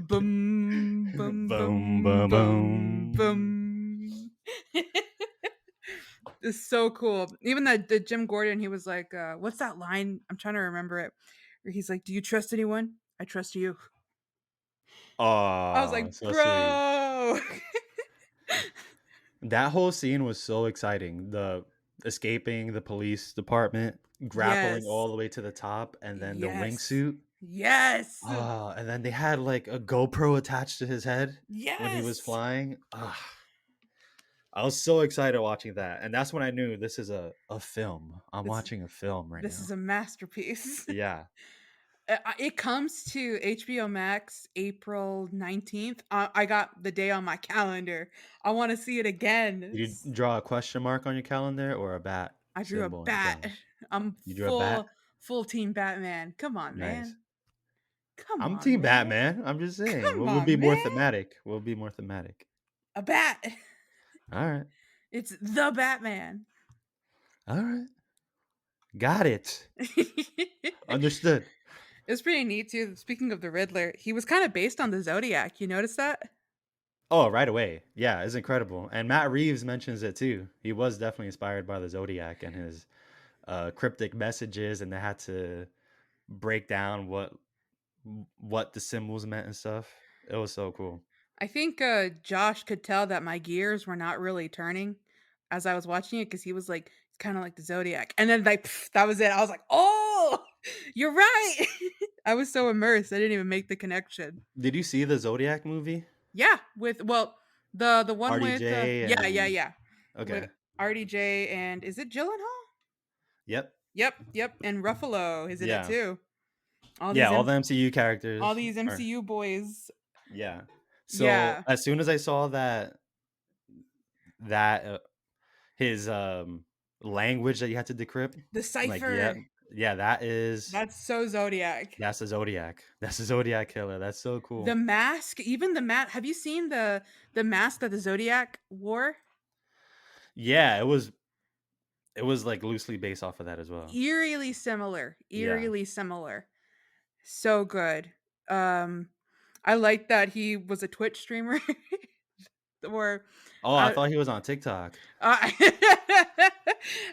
Boom, boom, Boom, boom, boom, boom, boom. boom. It's so cool. Even that the Jim Gordon, he was like, what's that line? I'm trying to remember it. Where he's like, "Do you trust anyone? I trust you." I was Oh, like, so sweet. bro. That whole scene was so exciting. The escaping the police department, grappling Yes. all the way to the top, and then the Yes. wingsuit. Yes. And then they had like a GoPro attached to his head when he was Yes. flying. I was so excited watching that. And that's when I knew this is a film. I'm This watching a film right this is now. a masterpiece. Yeah. It comes to HBO Max April 19th. I got the day on my calendar. I want to see it again. Did you draw a question mark on your calendar or a bat I drew a symbol on your bat. calendar? I'm You drew a bat? full team Batman. Come on, Nice. man. Come I'm on, Team man. Batman. I'm just saying. Come We'll on, be more man. thematic. We'll be more thematic. A bat. All right. It's the Batman. All right. Got it. Understood. It's pretty neat too. Speaking of the Riddler, he was kind of based on the Zodiac. You notice that? Oh, right away. Yeah, it's incredible. And Matt Reeves mentions it too. He was definitely inspired by the Zodiac and his cryptic messages, and they had to break down what the symbols meant and stuff. It was so cool. I think Josh could tell that my gears were not really turning as I was watching it because he was like, it's kind of like the Zodiac. And then, like, that was it. I was like, oh, you're right. I was so immersed. I didn't even make the connection. Did you see the Zodiac movie? Yeah. Well, the one with, RDJ and yeah. With okay. RDJ and is it Gyllenhaal? Yep. Yep. And Ruffalo is in it Yeah. too. All Yeah, these all the M- MCU all characters these are MCU boys. yeah. So Yeah. as soon as I saw that his language that you had to decrypt, The I'm like, yeah, cipher. yeah, That's so Zodiac. that's the Zodiac. That's the Zodiac killer. That's so The cool. mask, even the mat. Have you seen the mask that the Zodiac wore? Yeah, it was like loosely based off of that as well. Eerily similar. Yeah. Eerily similar. So good. Um, I like that he was a Twitch streamer, or Oh, I uh, thought he was on TikTok. uh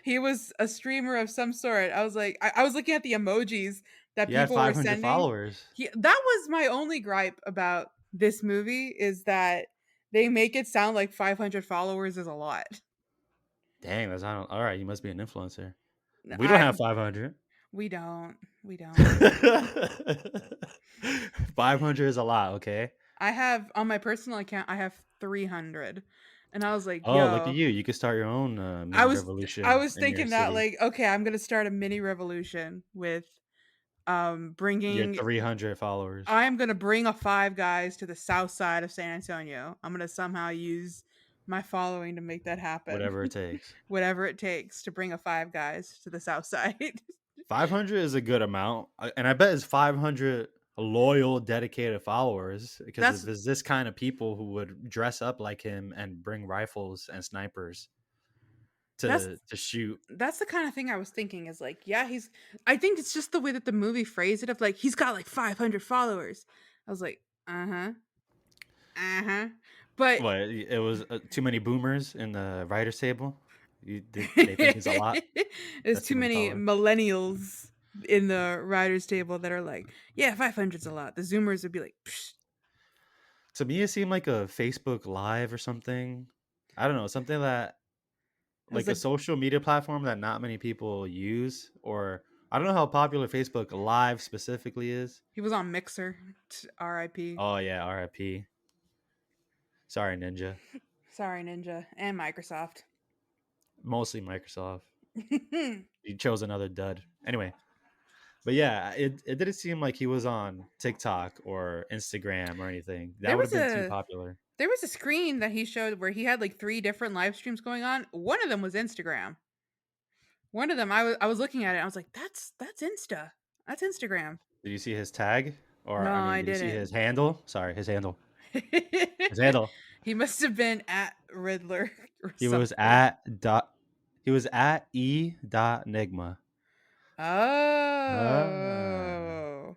he was a streamer of some sort. I was like, I was looking at the emojis that He had people were 500 sending. followers. That was my only gripe about this movie is that they make it sound like 500 followers is a lot. Dang, that's not all right. You must be an influencer. We don't I have 500. We don't. We don't. 500 is a lot, okay? I have on my personal account I have 300. And I was like, Oh, look at "Yo, you. You could start your own I mini was I revolution was in your thinking that city. like, okay, I'm going to start a mini revolution with Your bringing 300 followers, I'm going to bring a Five Guys to the south side of San Antonio. I'm going to somehow use my following to make that happen. whatever it takes. Whatever it takes to bring a Five Guys to the south side. 500 is a good amount. And I bet it's 500 loyal, dedicated followers because if That's there's this kind of people who would dress up like him and bring rifles and snipers that's to shoot. that's the kind of thing I was thinking is like, yeah, he's I think it's just the way that the movie phrased it of like he's got like 500 followers. I was like, "Uh-huh. Uh-huh." But What, it was too many boomers in the writer's table? They think it's a lot? there's That's too too many many followers. millennials in the writers table that are like, "Yeah, 500's a lot." The zoomers would be like, Psh. To me, it seemed like a Facebook Live or something. I don't know, something that I was like a like social media platform that not many people use, or I don't know how popular Facebook Live specifically is. he was on Mixer. RIP. Oh yeah, RIP. Sorry, Ninja. Sorry, Ninja and Microsoft. Mostly Microsoft. You chose another dud. Anyway, but yeah, it didn't seem like he was on TikTok or Instagram or anything. That there would have was been too a popular. There was a screen that he showed where he had like 3 different live streams going on. One of them was Instagram. One of them I was looking at it, I was like, "That's Insta. That's Instagram." Did you see his tag? Or No, I mean, I did you see didn't. his handle? Sorry, his handle. His handle. He must have been at Riddler or He was something. at dot. He was at e.nigma. Ah, Oh.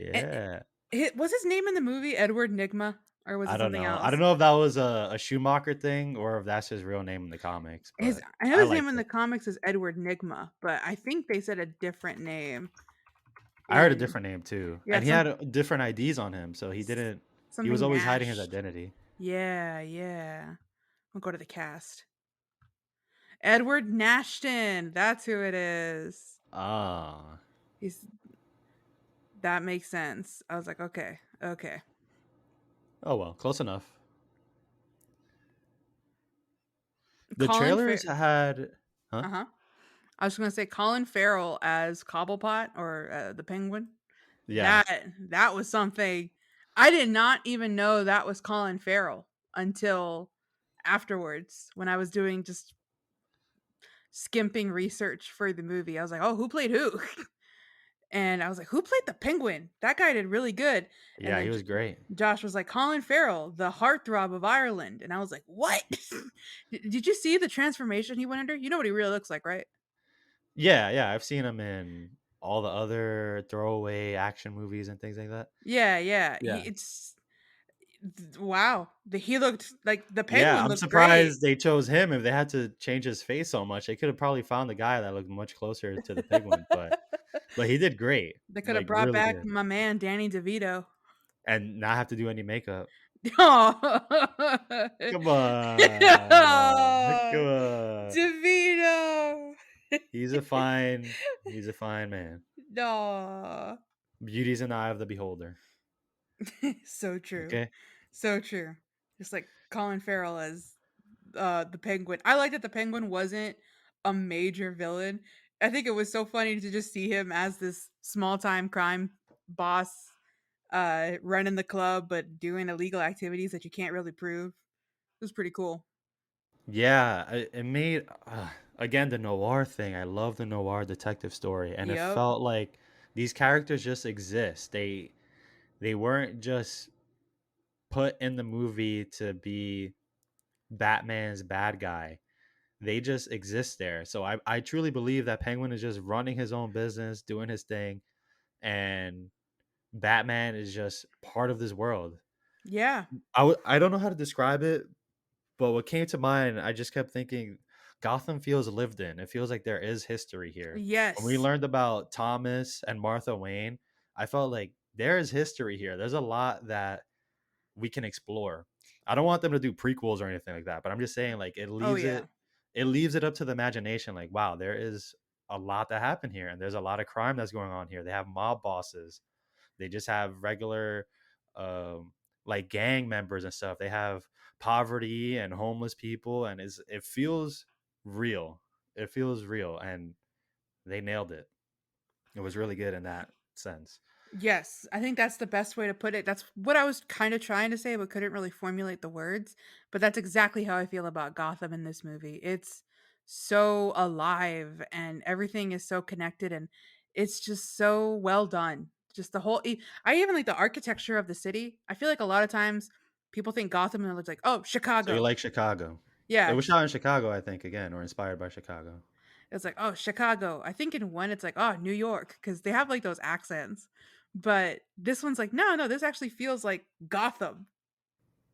Eh, yeah. was his name in the movie Edward Nigma, or was I it don't something know. I don't else? know if that was a Schumacher thing or if that's his real name in the comics, His but I know I his name liked in the it. comics is Edward Nigma, but I think they said a different name I heard a in different name too, yeah, and he had different IDs on him, so he s- didn't. He was something always hiding his Nash. identity. Yeah. I'll go to the cast. Edward Nashton. That's who it is. Ah. He's that makes sense. I was like, okay. Oh well, close enough. The Colin trailers Farrell. had, huh? Uh huh. I was gonna say Colin Farrell as Cobblepot or the Penguin. Yeah. That was something. I did not even know that was Colin Farrell until afterwards when I was doing just skimping research for the movie. I was like, oh, who played who? And I was like, "Who played the Penguin? That guy did really good." And Yeah, he then was great. Josh was like, "Colin Farrell, the heartthrob of Ireland." And I was like, "What?" Did you see the transformation he went under? You know what he really looks like, right? Yeah, yeah, I've seen him in all the other throwaway action movies and things like that. Yeah, yeah. Yeah. Wow. He looked like the Yeah, penguin I'm looked great. surprised they chose him. If they had to change his face so much, they could have probably found a guy that looked much closer to the penguin, but he did great, They could have like, brought really back good, my man Danny DeVito. and not have to do any makeup. Oh. Come on, come Oh, on. DeVito. He's a fine man. No. Beauty's in the eye of the beholder, So true. okay? So true. Just like Colin Farrell as the penguin. I like that the penguin wasn't a major villain. I think it was so funny to just see him as this small time crime boss running the club but doing illegal activities that you can't really prove. It was pretty cool. Yeah, it made again the noir thing. I love the noir detective story, and it Yep. felt like these characters just exist. They weren't just put in the movie to be Batman's bad guy. They just exist there. So I truly believe that Penguin is just running his own business, doing his thing, and Batman is just part of this world. Yeah. I don't know how to describe it, but what came to mind, I just kept thinking Gotham feels lived in. It feels like there is history here. When we Yes. learned about Thomas and Martha Wayne, I felt like there is history here. There's a lot that we can explore. I don't want them to do prequels or anything like that, but I'm just saying like Oh yeah. it leaves it up to the imagination like wow, there is a lot that happened here and there's a lot of crime that's going on here. They have mob bosses. They just have regular like gang members and stuff. They have poverty and homeless people and it feels real. It feels real and they nailed it. It was really good in that sense. Yes, I think that's the best way to put it. That's what I was kind of trying to say, but couldn't really formulate the words. But that's exactly how I feel about Gotham in this movie. It's so alive and everything is so connected and it's just so well done. Just the whole, I even like the architecture of the city. I feel like a lot of times people think Gotham and it looks like, oh, So you Chicago. like Chicago? It Yeah, was shot in Chicago, I think, again, or inspired by Chicago. it's like, oh, Chicago. I think in one it's like, oh, New York, because they have like those accents. But this one's like, no, no, this actually feels like Gotham.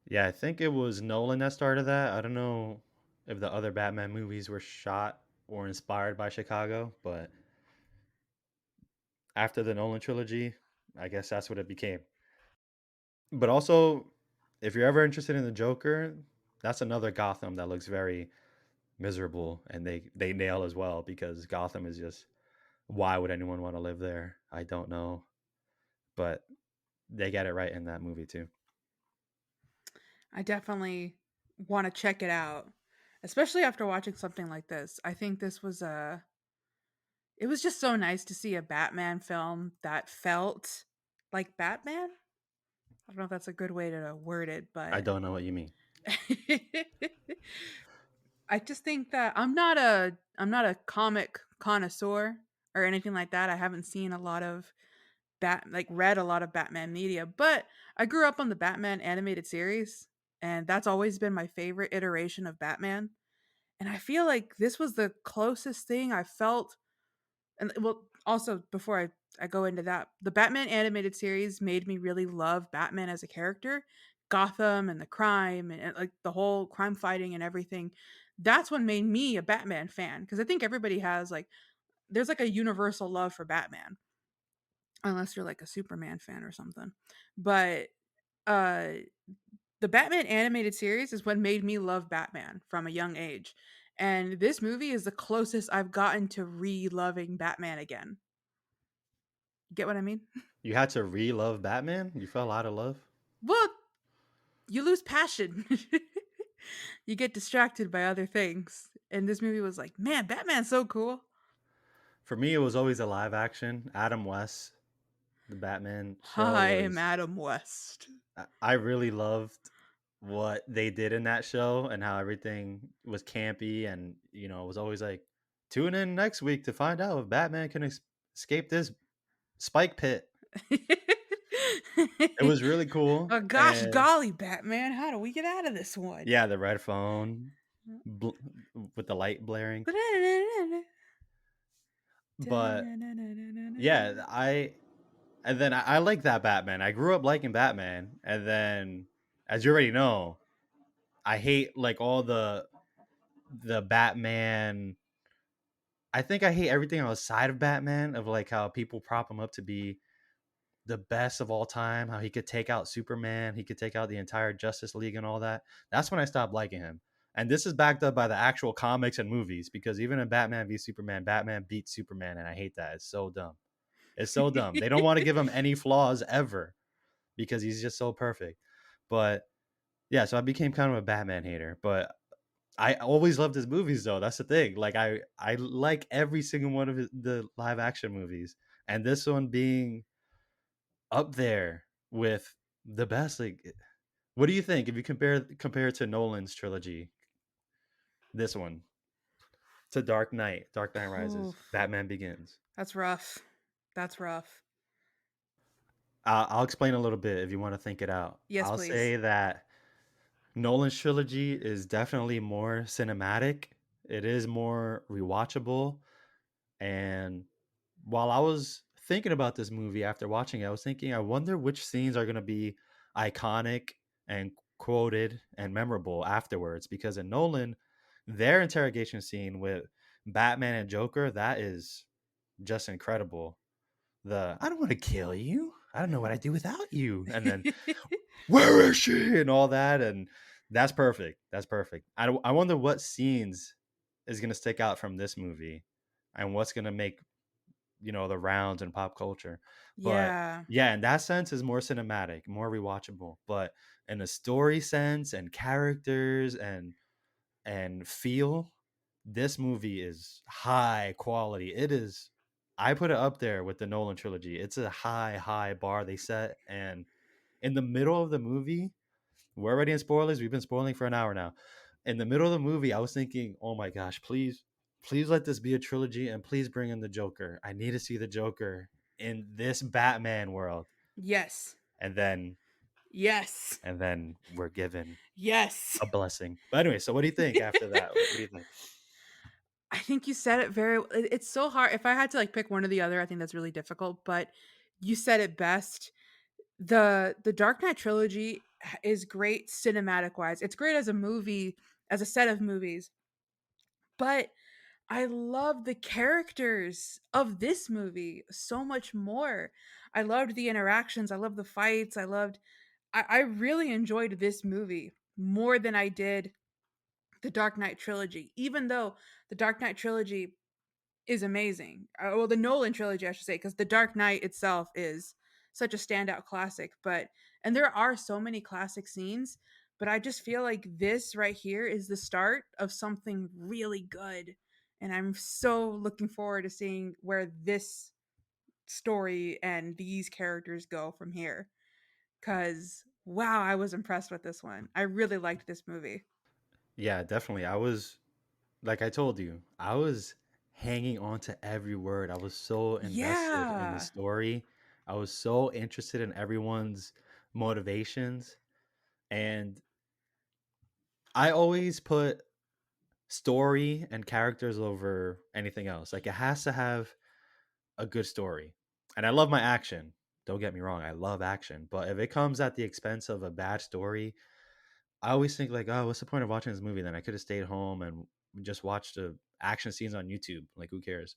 Yeah, I think it was Nolan that started that. I don't know if the other Batman movies were shot or inspired by Chicago, but after the Nolan trilogy, I guess that's what it became. But also, if you're ever interested in the Joker, that's another Gotham that looks very miserable and they nail as well because Gotham is just why would anyone want to live there? I don't know, but they get it right in that movie too. I definitely want to check it out, especially after watching something like this. I think this was a it was just so nice to see a Batman film that felt like Batman. I don't know if that's a good way to word it, I but don't know what you mean. I just think that I'm not a comic connoisseur or anything like that. I haven't seen a lot of read a lot of Batman media, but I grew up on the Batman animated series and that's always been my favorite iteration of Batman. And I feel like this was the closest thing I felt. And well, also before I go into that, the Batman animated series made me really love Batman as a character, Gotham and the crime and like the whole crime fighting and everything. That's what made me a Batman fan because I think everybody has like there's like a universal love for Batman unless you're like a Superman fan or something. But uh the Batman animated series is what made me love Batman from a young age. And this movie is the closest I've gotten to re-loving Batman again. Get what I mean? You had to re-love Batman? You fell out of love? Well, you lose passion. You get distracted by other things. And this movie was like, man, Batman's so cool. For me, it was always a live action. Adam West, the Batman show I'm was. Adam West. I really loved what they did in that show and how everything was campy and it was always like tune in next week to find out if Batman can escape this spike pit. It was really cool Oh gosh, and golly, Batman, how do we get out of this one? yeah, the red phone bl- with the light blaring. But yeah, I like that Batman. I grew up liking Batman, and then as you already know, I hate like all the Batman. I think I hate everything outside of Batman, of like how people prop him up to be the best of all time, how he could take out Superman, he could take out the entire Justice League and all that. That's when I stopped liking him. And this is backed up by the actual comics and movies, because even in Batman v Superman, Batman beats Superman, and I hate that. It's so dumb. It's so dumb. They don't want to give him any flaws ever because he's just so perfect. But yeah, so I became kind of a Batman hater, but I always loved his movies though. That's the thing. Like I like every single one of the live action movies, and this one being up there with the best. Like, what do you think if you compare it to Nolan's trilogy? This one to Dark Knight Rises, Oof, Batman Begins. that's rough. That's rough. I'll explain a little bit if you want to think it out. Yes, I'll please. say that Nolan's trilogy is definitely more cinematic. It is more rewatchable. And while I was thinking about this movie after watching it, I was thinking, I wonder which scenes are going to be iconic and quoted and memorable afterwards. Because in Nolan, their interrogation scene with Batman and Joker, that is just incredible. The I don't want to kill you. I don't know what I'd do without you. And then where is she and all that, and that's perfect. That's perfect. I wonder what scenes is going to stick out from this movie and what's going to make the rounds in pop culture. But Yeah. yeah, in that sense is more cinematic, more rewatchable. But in a story sense and characters and feel, this movie is high quality. It is. I put it up there with the Nolan trilogy. It's a high bar they set. And in the middle of the movie, we're already in spoilers. We've been spoiling for an hour now. In the middle of the movie, I was thinking, oh my gosh, please let this be a trilogy, and please bring in the Joker. I need to see the Joker in this Batman world. Yes. And then Yes. we're given Yes. a blessing. But anyway, so what do you think after that? What do you think? I think you said it very it's so hard. If I had to like pick one or the other, I think that's really difficult, but you said it best. The Dark Knight trilogy is great cinematic wise. It's great as a movie, as a set of movies. But I love the characters of this movie so much more. I loved the interactions, I loved the fights, I really enjoyed this movie more than I did the Dark Knight trilogy. Even though the Dark Knight trilogy is amazing. Well, the Nolan trilogy, I should say, because The Dark Knight itself is such a standout classic. And there are so many classic scenes, but I just feel like this right here is the start of something really good. And I'm so looking forward to seeing where this story and these characters go from here. Because, wow, I was impressed with this one. I really liked this movie. Yeah, definitely. I was like I told you, I was hanging on to every word. I was so invested in the Yeah. story. I was so interested in everyone's motivations. And I always put story and characters over anything else. Like it has to have a good story. And I love my action. Don't get me wrong, I love action. But if it comes at the expense of a bad story, I always think like, oh, what's the point of watching this movie then? I could have stayed home and just watched the action scenes on YouTube. Like who cares?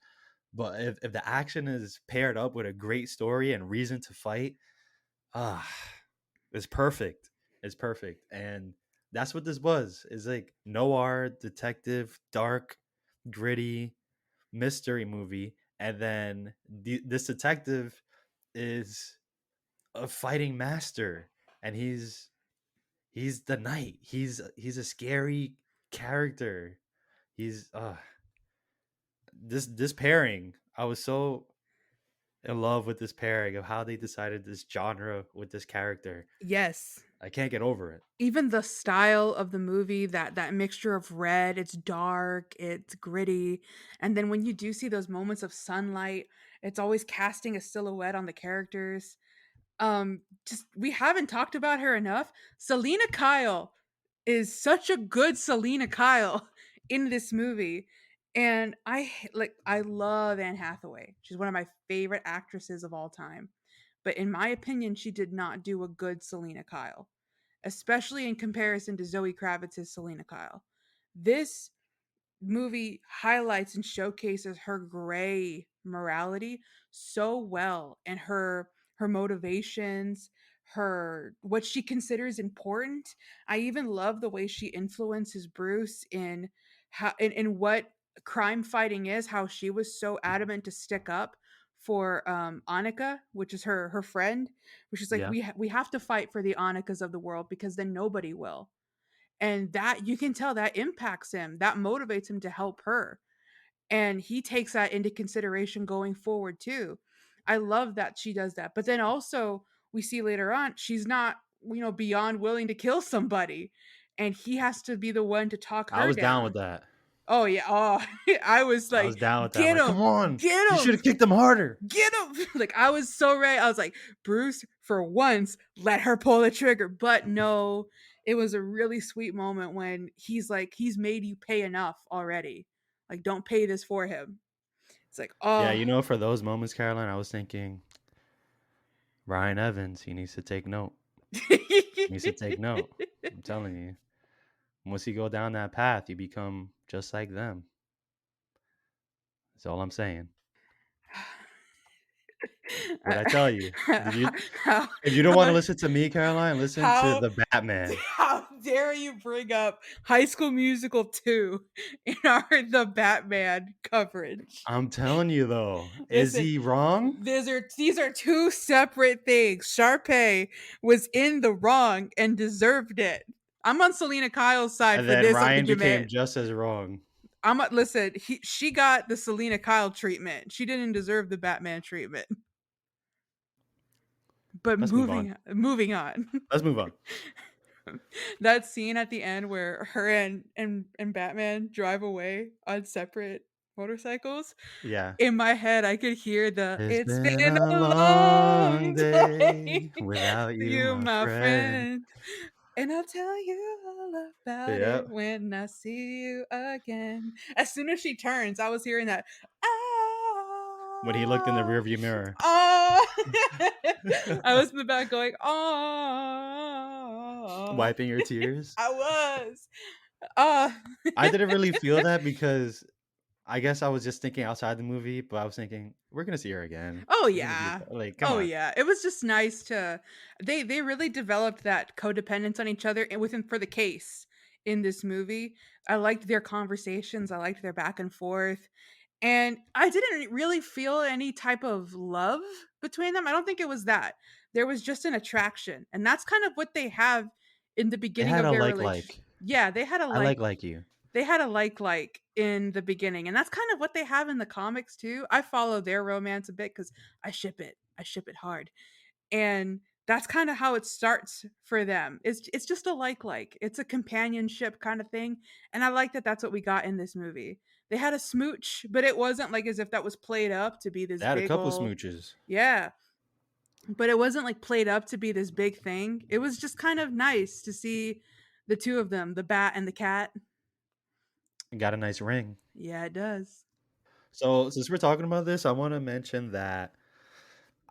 But if the action is paired up with a great story and reason to fight, ah, it's perfect. It's perfect. And that's what this was. It's like noir, detective, dark, gritty, mystery movie. And then this detective is a fighting master. And he's the knight. He's a scary character. He's this pairing. I was so in love with this pairing of how they decided this genre with this character. Yes. I can't get over it. Even the style of the movie, that mixture of red, it's dark, it's gritty, and then when you do see those moments of sunlight, it's always casting a silhouette on the characters. Just we haven't talked about her enough. Selena Kyle is such a good Selena Kyle in this movie. And I love Anne Hathaway. She's one of my favorite actresses of all time. But in my opinion, she did not do a good Selena Kyle, especially in comparison to Zoe Kravitz's Selena Kyle. This movie highlights and showcases her gray morality so well, and her motivations, her what she considers important. I even love the way she influences Bruce in in what crime fighting is, how she was so adamant to stick up for Annika, which is her friend, which is like Yeah. we have to fight for the Annikas of the world because then nobody will. And that you can tell that impacts him, that motivates him to help her, and he takes that into consideration going forward too. I love that she does that, but then also we see later on she's not, beyond willing to kill somebody, and he has to be the one to talk I her was down with down. that. Oh yeah. Oh, I was I was like, down with that. I'm get like, come him, on, get you should him, have kicked him harder. get him. Like I was so ready. I was like, Bruce, for once, let her pull the trigger. But no, it was a really sweet moment when he's like, he's made you pay enough already. Like, don't pay this for him. It's like, Yeah, oh. you know, for those moments, Caroline, I was thinking Ryan Evans, he needs to take note. He needs to take note. I'm telling you. Once you go down that path, you become just like them. That's all I'm saying. What I tell you? Did you? how, If you don't want to how, listen to me, Caroline, listen to how the Batman. how dare you bring up High School Musical 2 in our The Batman coverage? I'm telling you though, is Listen, he wrong? these are two separate things. Sharpay was in the wrong and deserved it. I'm on Selena Kyle's side And for then this Ryan became argument. just as wrong. Listen. She got the Selena Kyle treatment. She didn't deserve the Batman treatment. But Let's move on. moving on. Let's move on. That scene at the end where her and Batman drive away on separate motorcycles. Yeah. In my head, I could hear the It's "It's been been a a long long day day without with you, you, my my friend. friend, and I'll tell you all about it Yep. when I see you again." As soon as she turns, I was hearing that. When he looked in the Ah, rearview mirror. oh. I was in the back going, oh. Wiping your tears. I was. Uh I didn't really feel that because I guess I was just thinking outside the movie, but I was thinking we're gonna see her again. oh We're gonna be yeah. like, come Oh on. yeah. It was just nice to they really developed that codependence on each other and within for the case in this movie. I liked their conversations. I liked their back and forth. And I didn't really feel any type of love between them. I don't think it was that. There was just an attraction. And that's kind of what they have in the They beginning had of a their relationship. like. Yeah, I like you. they had a like in the beginning, and that's kind of what they have in the comics too. I follow their romance a bit because I ship it hard, and that's kind of how it starts for them. It's just a like it's a companionship kind of thing, and I like that that's what we got in this movie. They had a smooch, but it wasn't like as if that was played up to be They this had a big couple old. smooches. Yeah, but it wasn't like played up to be this big thing. It was just kind of nice to see the two of them, the bat and the cat. Got a nice ring. Yeah, it does. So since we're talking about this, I want to mention that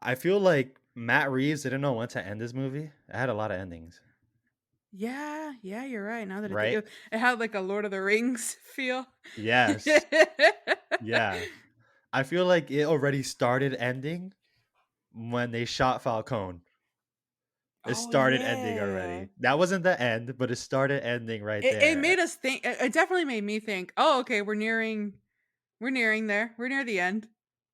I feel like Matt Reeves didn't know when to end this movie. It had a lot of endings, Yeah, yeah, you're right. Now that right? it had like a Lord of the Rings feel. Yes. Yeah. I feel like it already started ending when they shot Falcone. It Oh started ending yeah. already. That wasn't the end, but it started ending right It there. made us think. It definitely made me think. Oh, okay, we're nearing there. We're near the end.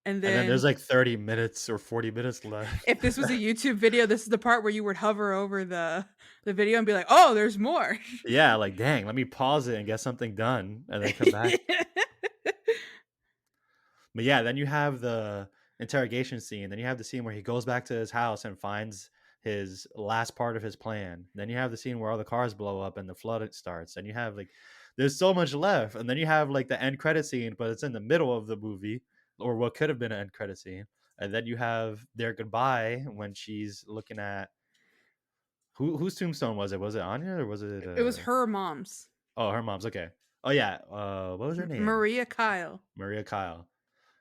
And And then there's then like 30 minutes or 40 minutes left. if this was a YouTube video, this is the part where you would hover over the video and be like, "Oh, there's more." Yeah, like dang, let me pause it and get something done and then come back. But yeah, then you have the interrogation scene. Then you have the scene where he goes back to his house and finds his last part of his plan. Then you have the scene where all the cars blow up and the flood starts. And you have like, there's so much left. And then you have like the end credit scene, but it's in the middle of the movie, or what could have been an end credit scene. And then you have their goodbye when she's looking at whose tombstone was it? Was it Anya or was it? It was her mom's. Oh, her mom's. Okay. Oh yeah, what was her name? Maria Kyle. Maria Kyle.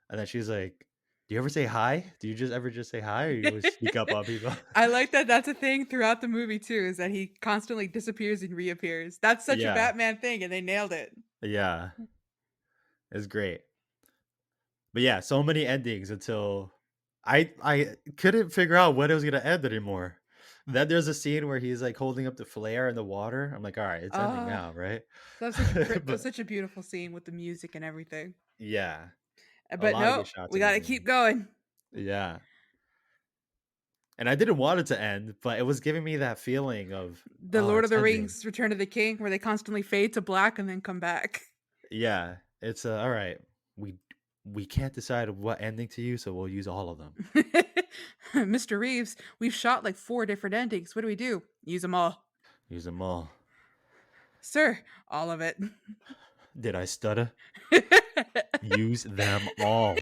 And then she's like, "Do you ever say hi? Do you just ever just say hi, or you always sneak up on people?" I like that that's a thing throughout the movie too, is that he constantly disappears and reappears. That's such a Yeah, Batman thing, and they nailed it. yeah, it's great. But yeah, so many endings until I couldn't figure out when it was gonna end anymore. Then there's a scene where he's like holding up the flare in the water. I'm like, all right, it's ending Oh, now, right? that was But such a beautiful scene with the music and everything. yeah, a But lot of no, good shots we in this gotta movie. keep going. Yeah, and I didn't want it to end, but it was giving me that feeling of, The oh, Lord of it's the ending. Rings Return of the King, where they constantly fade to black and then come back. Yeah, it's all right. We we can't decide what ending to use, so we'll use all of them. Mr. Reeves, we've shot like 4 different endings. What do we do? Use them all. Use them all. Sir, all of it. Did I stutter? Use them all.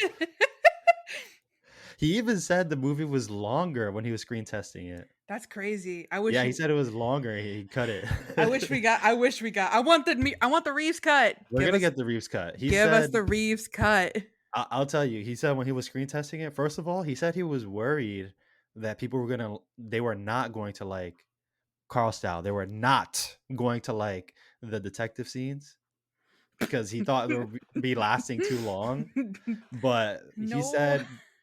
He even said the movie was longer when he was screen testing it. That's crazy. Yeah, he said it was longer. He cut it. I want the Reeves cut. We're gonna get the Reeves cut. He Give us said, the Reeves cut. I'll tell you. He said when he was screen testing it, first of all, he said he was worried that people were they were not going to like Carl Style. They were not going to like the detective scenes because he thought they would be lasting too long. But No.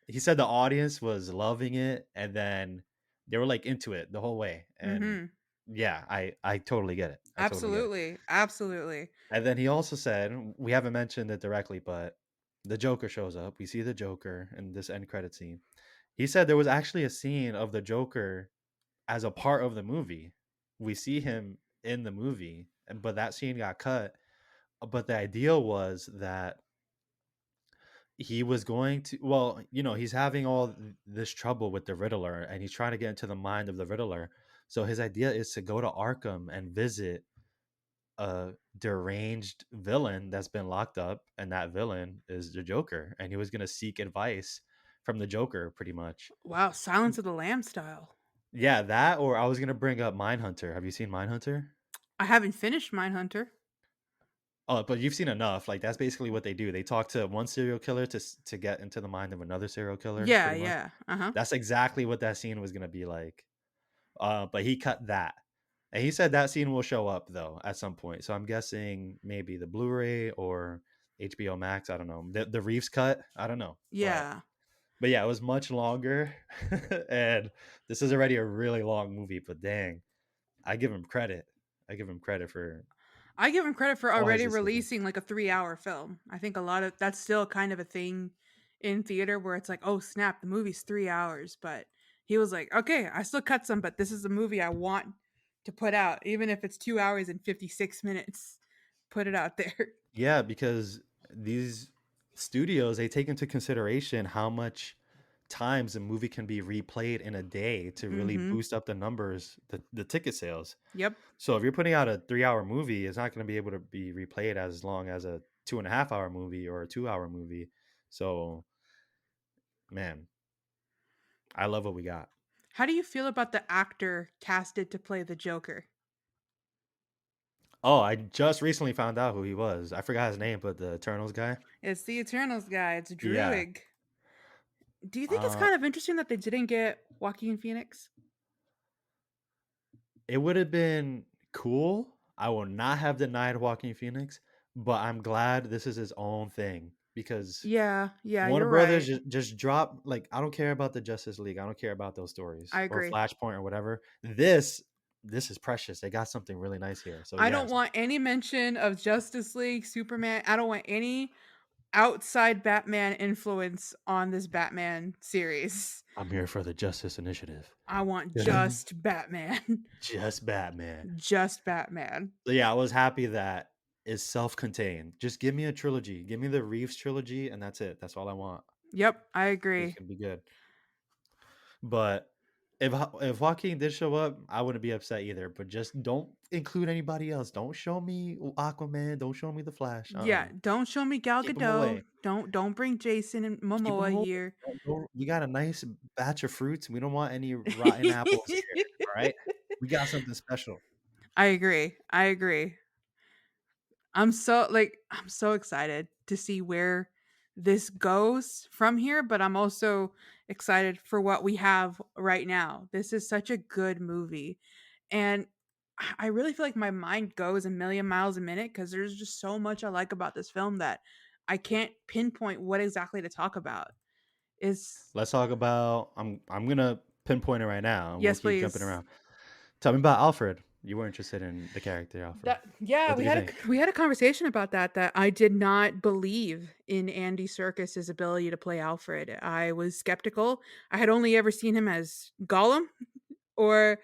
he said the audience was loving it, and then they were like into it the whole way. And Mhm. yeah, I totally get it. I totally get it. Absolutely. Absolutely. And then he also said, we haven't mentioned it directly, but the Joker shows up. We see the Joker in this end credit scene. He said there was actually a scene of the Joker as a part of the movie. We see him in the movie, but that scene got cut. But the idea was that he was going to, well, he's having all this trouble with the Riddler, and he's trying to get into the mind of the Riddler. So his idea is to go to Arkham and visit a deranged villain that's been locked up, and that villain is the Joker, and he was going to seek advice from the Joker pretty much. Wow, Silence of the Lamb style. Yeah, that, or I was going to bring up Mindhunter. Have you seen Mindhunter? I haven't finished Mindhunter. Oh, but you've seen enough. Like that's basically what they do. They talk to one serial killer to get into the mind of another serial killer, Yeah, pretty much. yeah. Uh-huh. That's exactly what that scene was gonna be like. But he cut that, and he said that scene will show up though at some point. So I'm guessing maybe the Blu-ray or HBO Max. I don't know. The Reeves cut. I don't know, Yeah. but yeah, it was much longer, and this is already a really long movie. But dang, I give him credit. I give him credit for I give him credit for all his already decisions. releasing like a 3-hour film. I think a lot of that's still kind of a thing in theater where it's like, "Oh, snap, the movie's 3 hours." But he was like, "Okay, I still cut some, but this is the movie I want to put out even if it's 2 hours and 56 minutes. Put it out there." Yeah, because these studios, they take into consideration how much times a movie can be replayed in a day to really Mhm. boost up the numbers, the ticket sales. Yep. So if you're putting out a 3 hour movie, it's not going to be able to be replayed as long as a 2.5 hour movie or a 2 hour movie. So man, I love what we got. How do you feel about the actor casted to play the Joker? Oh, I just recently found out who he was. I forgot his name, but the Eternals guy. It's the Eternals guy. It's Yeah. Druig. Do you think it's Uh kind of interesting that they didn't get Joaquin Phoenix? It would have been cool. I will not have denied Joaquin Phoenix, but I'm glad this is his own thing because Yeah, yeah, Warner you're Brothers right. just drop, like, I don't care about the Justice League. I don't care about those I stories or agree. Flashpoint or whatever. This is precious. They got something really nice here. So I don't yes, want any mention of Justice League, Superman. I don't want any outside Batman influence on this Batman series. I'm here for the Justice Initiative. I want just Batman. Just Batman. Just Batman. So yeah, I was happy that it's self-contained. Just give me a trilogy. Give me the Reeves trilogy, and that's it. That's all I want. Yep, I It's agree. gonna be good. But if Joaquin did show up, I wouldn't be upset either. But just don't include anybody else. Don't show me Aquaman. Don't show me the Flash. Yeah, don't show me Gal Keep them Gadot. away. Don't bring Jason and Keep them Momoa away. here. We got a nice batch of fruits. We don't want any rotten apples here. All right, we got something special. I agree. I agree. I'm so excited to see where this goes from here, but I'm also excited for what we have right now. This is such a good movie. And I really feel like my mind goes a million miles a minute because there's just so much I like about this film that I can't pinpoint what exactly to talk about. Is Let's talk about. I'm gonna pinpoint it right now, and we'll Yes, keep jumping please. around. Tell me about Alfred. You were interested in the character Alfred. That yeah, What did you think? we had a conversation about that I did not believe in Andy Serkis's ability to play Alfred. I was skeptical. I had only ever seen him as Gollum or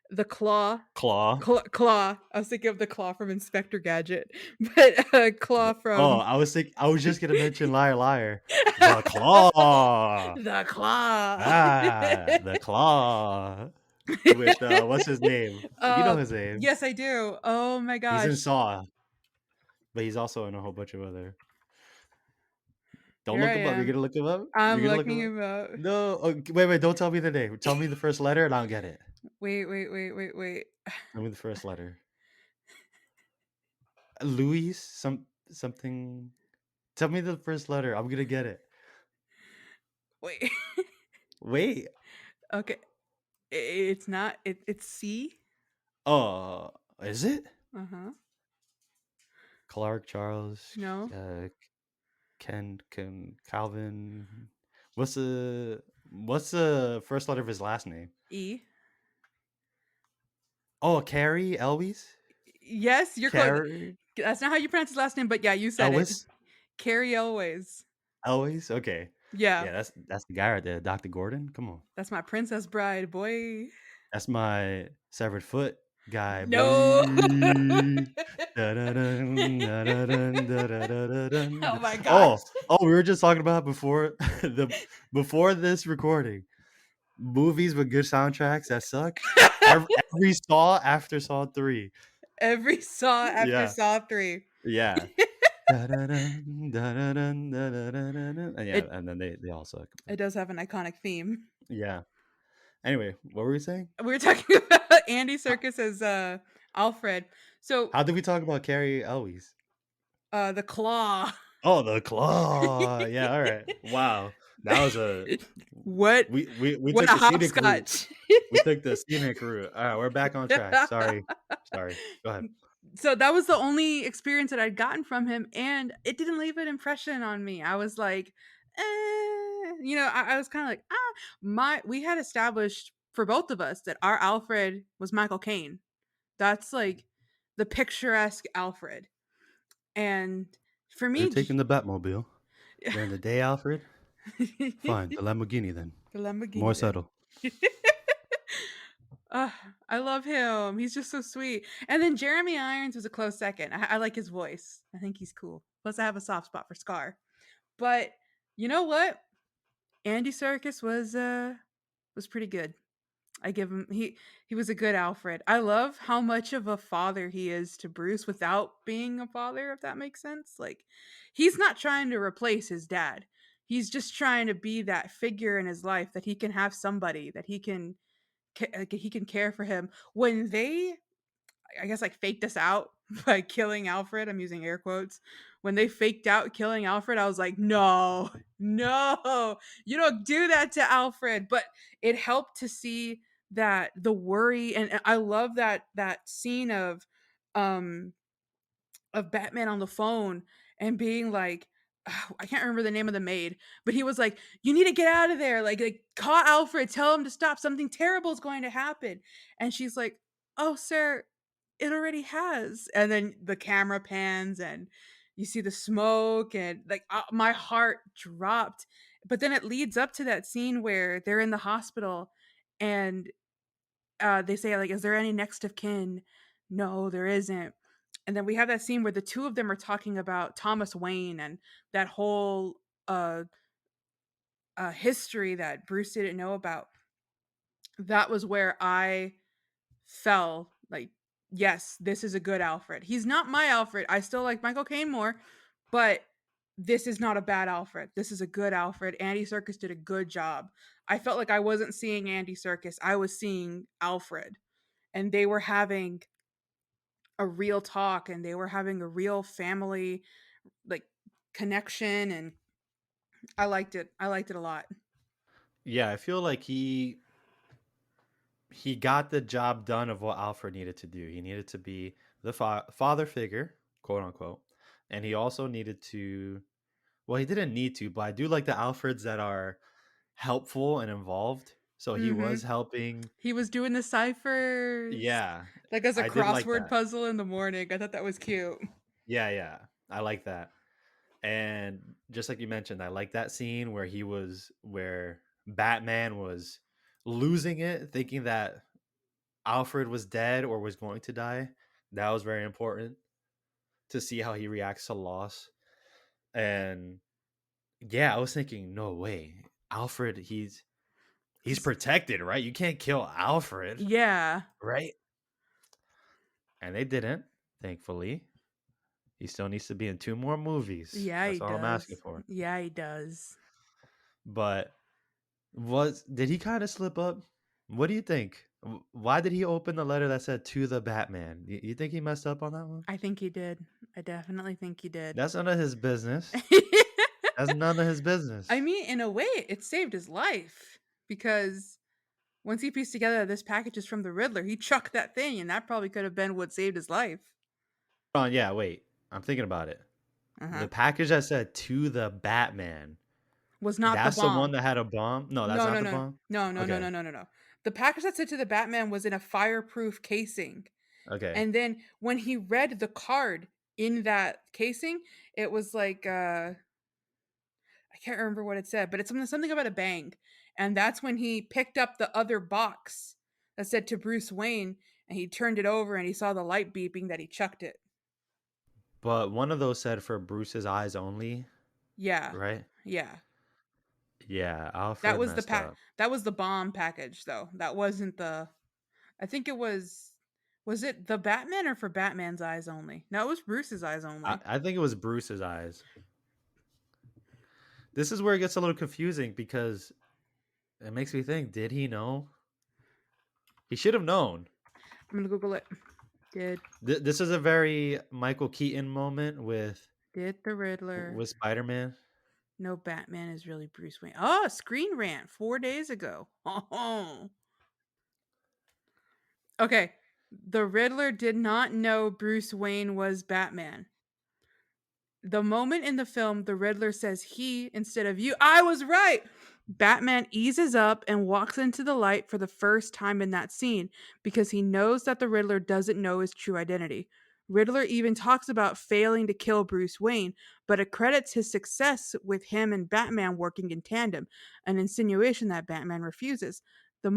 the Claw. Claw. Claw. I was thinking of the Claw from Inspector Gadget, but Claw Oh, from I was just gonna mention Liar Liar. The Claw. the Claw. Ah, the Claw. With what's his name? You know uh, his name. yes, I do. Oh my He's in gosh. Saw, but he's also in a whole bunch of other. Don't Here look I him up. You're am. gonna look him up. I'm You're gonna look him looking up. him up. No, wait. Don't tell me the name. Tell me the first letter, and I'll get it. Wait. Tell me the first letter. Louis, something. Tell me the first letter. I'm gonna get it. Wait. Wait. Okay. It's not. It's C. Is it Uh huh. Clark Charles? No. Uh, Calvin. What's the first letter of his last name? E. Oh, Carrie Elwes. Yes, you're close. Carrie That's not how you pronounce his last name, but yeah, you said it. Elwes. Carrie Elways. Elwes. Okay. Yeah, Yeah, that's the guy right there, Dr. Gordon. Come on, that's my Princess Bride, boy. that's my severed foot guy, No. boy. Da-da-dun, da-da-dun, da-da-da-dun. Oh my gosh. Oh, we were just talking about before before this recording. Movies with good soundtracks that suck. Every Saw after Saw 3. Every Saw after Yeah, Saw 3. yeah. Da-da-dun, da-da-dun, da-da-da-da-dun. And yeah, It and then they all suck. it does have an iconic theme. Yeah. Anyway, what were we saying? We were talking about Andy Serkis as Alfred. So, How did we talk about Carrie Elwes? the Claw. Oh, the claw. Yeah, all right. Wow. That was a what we what took a the scenic route. hopscotch. We took the scenic route. All right, we're back on track. Sorry. Sorry. Go ahead. So that was the only experience that I'd gotten from him, and it didn't leave an impression on me. I was like, I was kind of like, my we had established for both of us that our Alfred was Michael Caine. That's like the picturesque Alfred, and for We're me, taking the Batmobile. During the day, Alfred? Fine. the The Lamborghini then. More Lamborghini then. subtle. Ugh, I love him. He's just so sweet. And then Jeremy Irons was a close second. I like his voice. I think he's cool. Plus, I have a soft spot for Scar. But you know what? Andy Serkis was pretty good. I give him he was a good Alfred. I love how much of a father he is to Bruce without being a father, if that makes sense. Like he's not trying to replace his dad. He's just trying to be that figure in his life that he can have somebody that he can care for him. When they I guess like faked us out by killing Alfred. I'm using air quotes. When they faked out killing Alfred, I was like, no, no, you don't do that to Alfred. But it helped to see that the worry and I love that scene um of Batman on the phone and being like, I can't remember the name of the maid, but he was like, "You need to get out of there! Like, call Alfred, tell him to stop. Something terrible is going to happen." And she's like, "Oh, sir, it already has." And then the camera pans and you see the smoke and like my heart dropped. But then it leads up to that scene where they're in the hospital and they say like, "Is there any next of kin?" No, there isn't. And then we have that scene where the two of them are talking about Thomas Wayne and that whole uh, history that Bruce didn't know about. That was where I fell like, yes, this is a good Alfred. He's not my Alfred. I still like Michael Caine more, but this is not a bad Alfred. This is a good Alfred. Andy Serkis did a good job. I felt like I wasn't seeing Andy Serkis. I was seeing Alfred. And they were having a real talk and they were having a real family like connection, and I liked it. I liked it a lot. Yeah, I feel like he got the job done of what Alfred needed to do. He needed to be the father figure, quote unquote, and he also needed to. Well, he didn't need to, but I do like the Alfreds that are helpful and involved. So he was Mhm. helping. He was doing the ciphers Yeah, like as a I did like crossword that. puzzle in the morning. I thought that was cute. Yeah, yeah, I like that. And just like you mentioned, I like that scene where Batman was losing it, thinking that Alfred was dead or was going to die. That was very important to see how he reacts to loss. And yeah, I was thinking, no way, Alfred, he's He's protected, right? You can't kill Alfred, yeah. right? And they didn't, thankfully. He still needs to be in 2 more movies. Yeah, he That's all I'm asking does. for. Yeah, he does. But was did he kind of slip up? What do you think? Why did he open the letter that said to the Batman? You think he messed up on that one? I think he did. I definitely think he did. That's none of his business. That's none of his I business. mean, in a way, it saved his life because once he pieced together this package is from the Riddler, he chucked that thing, and that probably could have been what saved his life. Hold on, yeah, wait. I'm thinking about it. Uh huh. The package that said to the Batman. Was not the That's the one bomb. that had a bomb? No, that's No, not no, the no, bomb? no, no, no, Okay. no, no, no, no. The package that said to the Batman was in a fireproof casing, Okay. and then when he read the card in that casing, it was like I can't remember what it said, but it's something about a bang. And that's when he picked up the other box that said to Bruce Wayne, and he turned it over and he saw the light beeping that he chucked it. But one of those said for Bruce's eyes only, Yeah. right? Yeah. Yeah, That Alfred was the messed up. that was the bomb package though. That wasn't the I think it was it the Batman or for Batman's eyes only? No, it was Bruce's eyes only. I think it was Bruce's eyes. This is where it gets a little confusing because it makes me think, did he know? He should have known. I'm gonna Google it. Did This is a very Michael Keaton moment did the Riddler with Spider-Man. know Batman is really Bruce Wayne? Oh, Screen Rant 4 days ago. Oh, okay. The Riddler did not know Bruce Wayne was Batman. The moment in the film the Riddler says he instead of you, I was right. Batman eases up and walks into the light for the first time in that scene because he knows that the Riddler doesn't know his true identity. Riddler even talks about failing to kill Bruce Wayne, but it credits his success with him and Batman working in tandem, an insinuation that Batman refuses. That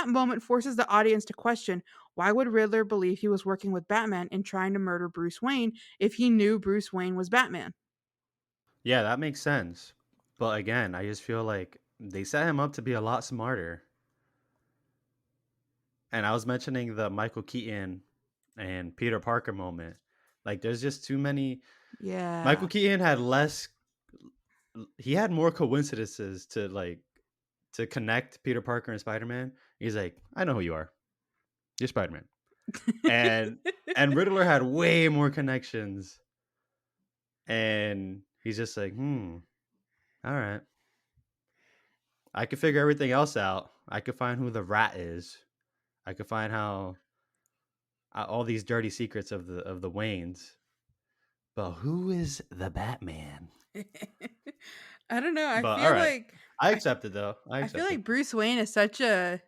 moment forces the audience to question why would Riddler believe he was working with Batman in trying to murder Bruce Wayne if he knew Bruce Wayne was Batman. Yeah, that makes sense. But again, I just feel like they set him up to be a lot smarter. And I was mentioning the Michael Keaton and Peter Parker moment. Like there's just too many. Michael Yeah. Keaton had less he had more coincidences to connect Peter Parker and Spider-Man. He's like, I know who you are. You're Spider-Man. And Riddler had way more connections. And he's just like, all right. I could figure everything else out. I could find who the rat is. I could find how all these dirty secrets of the Waynes. But who is the Batman? I don't know. But all right, I I, accept it though. I I feel accept it. like Bruce Wayne is such a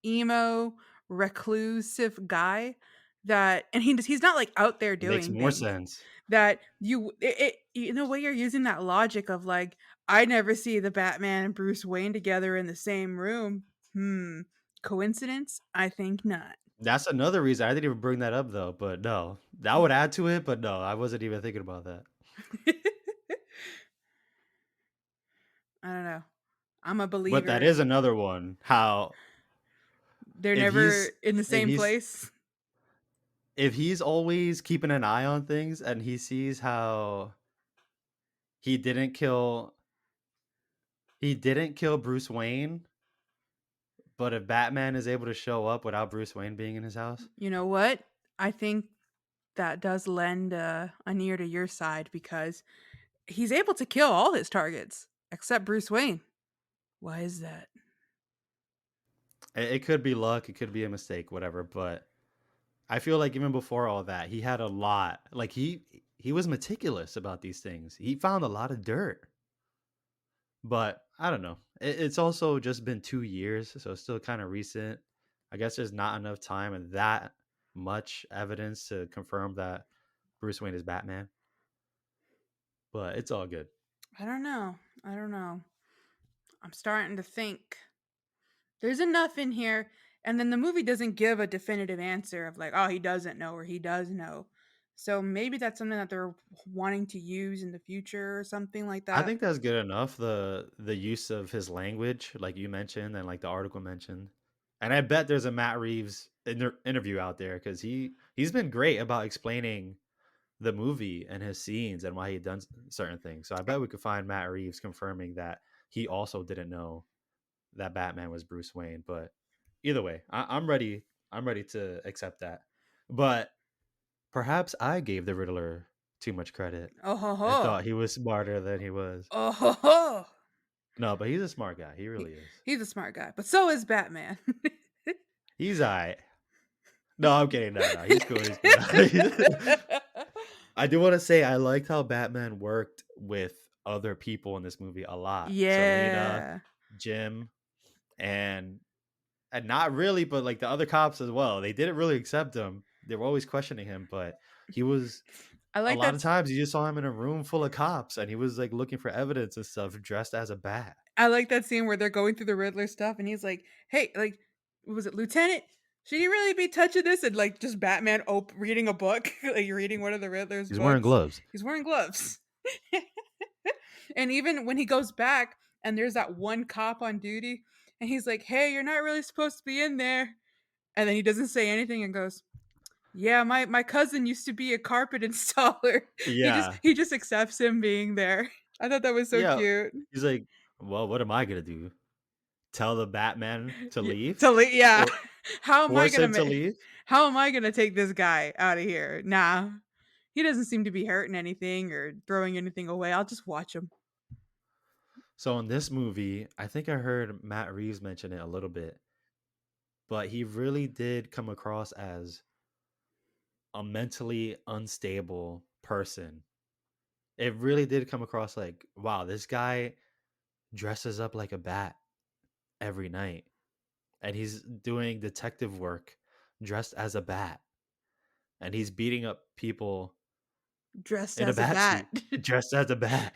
emo, reclusive guy that, and he's not like out there It makes doing more things. sense. That in a way you're using that logic of like I never see the Batman and Bruce Wayne together in the same room. Coincidence? I think not. That's another reason I didn't even bring that up though. But no, that would add to it. But no, I wasn't even thinking about that. I don't know. I'm a But that believer. is another one. How They're if never he's in the if same he's place. if he's always keeping an eye on things and he sees how he didn't kill Bruce Wayne, but if Batman is able to show up without Bruce Wayne being in his house, You know what? I think that does lend an ear to your side because he's able to kill all his targets except Bruce Wayne. Why is that? It could be luck, it could be a mistake, whatever. But I feel like even before all that, he had a lot. Like he was meticulous about these things. He found a lot of dirt. But I don't know. It's also just been 2 years, so it's still kind of recent. I guess there's not enough time and that much evidence to confirm that Bruce Wayne is Batman. But it's all good. I don't know. I don't know. I'm starting to think there's enough in here, and then the movie doesn't give a definitive answer of like, oh, he doesn't know or he does know. So maybe that's something that they're wanting to use in the future or something like I that. think that's good enough. The use of his language, like you mentioned, and like the article mentioned, and I bet there's a Matt Reeves interview out there because he's been great about explaining the movie and his scenes and why he done certain things. So I bet we could find Matt Reeves confirming that he also didn't know that Batman was Bruce Wayne. But either way, I'm ready. I'm ready to accept that. But perhaps I gave the Riddler too much credit Oh ho and ho. thought he was smarter than he was. Oh ho ho. No, but he's a smart guy. He He, really is. he's a smart guy, but so is Batman. He's alright. No, I'm kidding. No, no, he's cool. He's cool. I do want to say I liked how Batman worked with other people in this movie a lot. Selena, Yeah. Jim, and not really, but like the other cops as well. They didn't really accept him. They were always questioning him, but he was I a like lot that. of times you just saw him in a room full of cops and he was like looking for evidence and stuff dressed as a bat. I like that scene where they're going through the Riddler stuff, and he's like, "Hey, like, what was it, Lieutenant? Should you really be touching this?" And like, just Batman reading a book, like reading one of the Riddler's He's wearing books. gloves. He's wearing gloves. And even when he goes back, and there's that one cop on duty, and he's like, "Hey, you're not really supposed to be in there." And then he doesn't say anything and goes, "Yeah, my cousin used to be a carpet installer." He just Yeah. he just accepts him being there. I thought that was so Yeah. cute. He's like, well, what am I going to do? Tell the Batman to Yeah, leave totally. Yeah. or How am I force gonna him to ma- leave? How am I gonna take this guy out of here? Nah, he doesn't seem to be hurting anything or throwing anything away. I'll just watch him. So in this movie, I think I heard Matt Reeves mention it a little bit, but he really did come across as a mentally unstable person. It really did come across like, wow, this guy dresses up like a bat every night and he's doing detective work dressed as a bat and he's beating up people Dressed in a as a bat bat. suit dressed as a bat.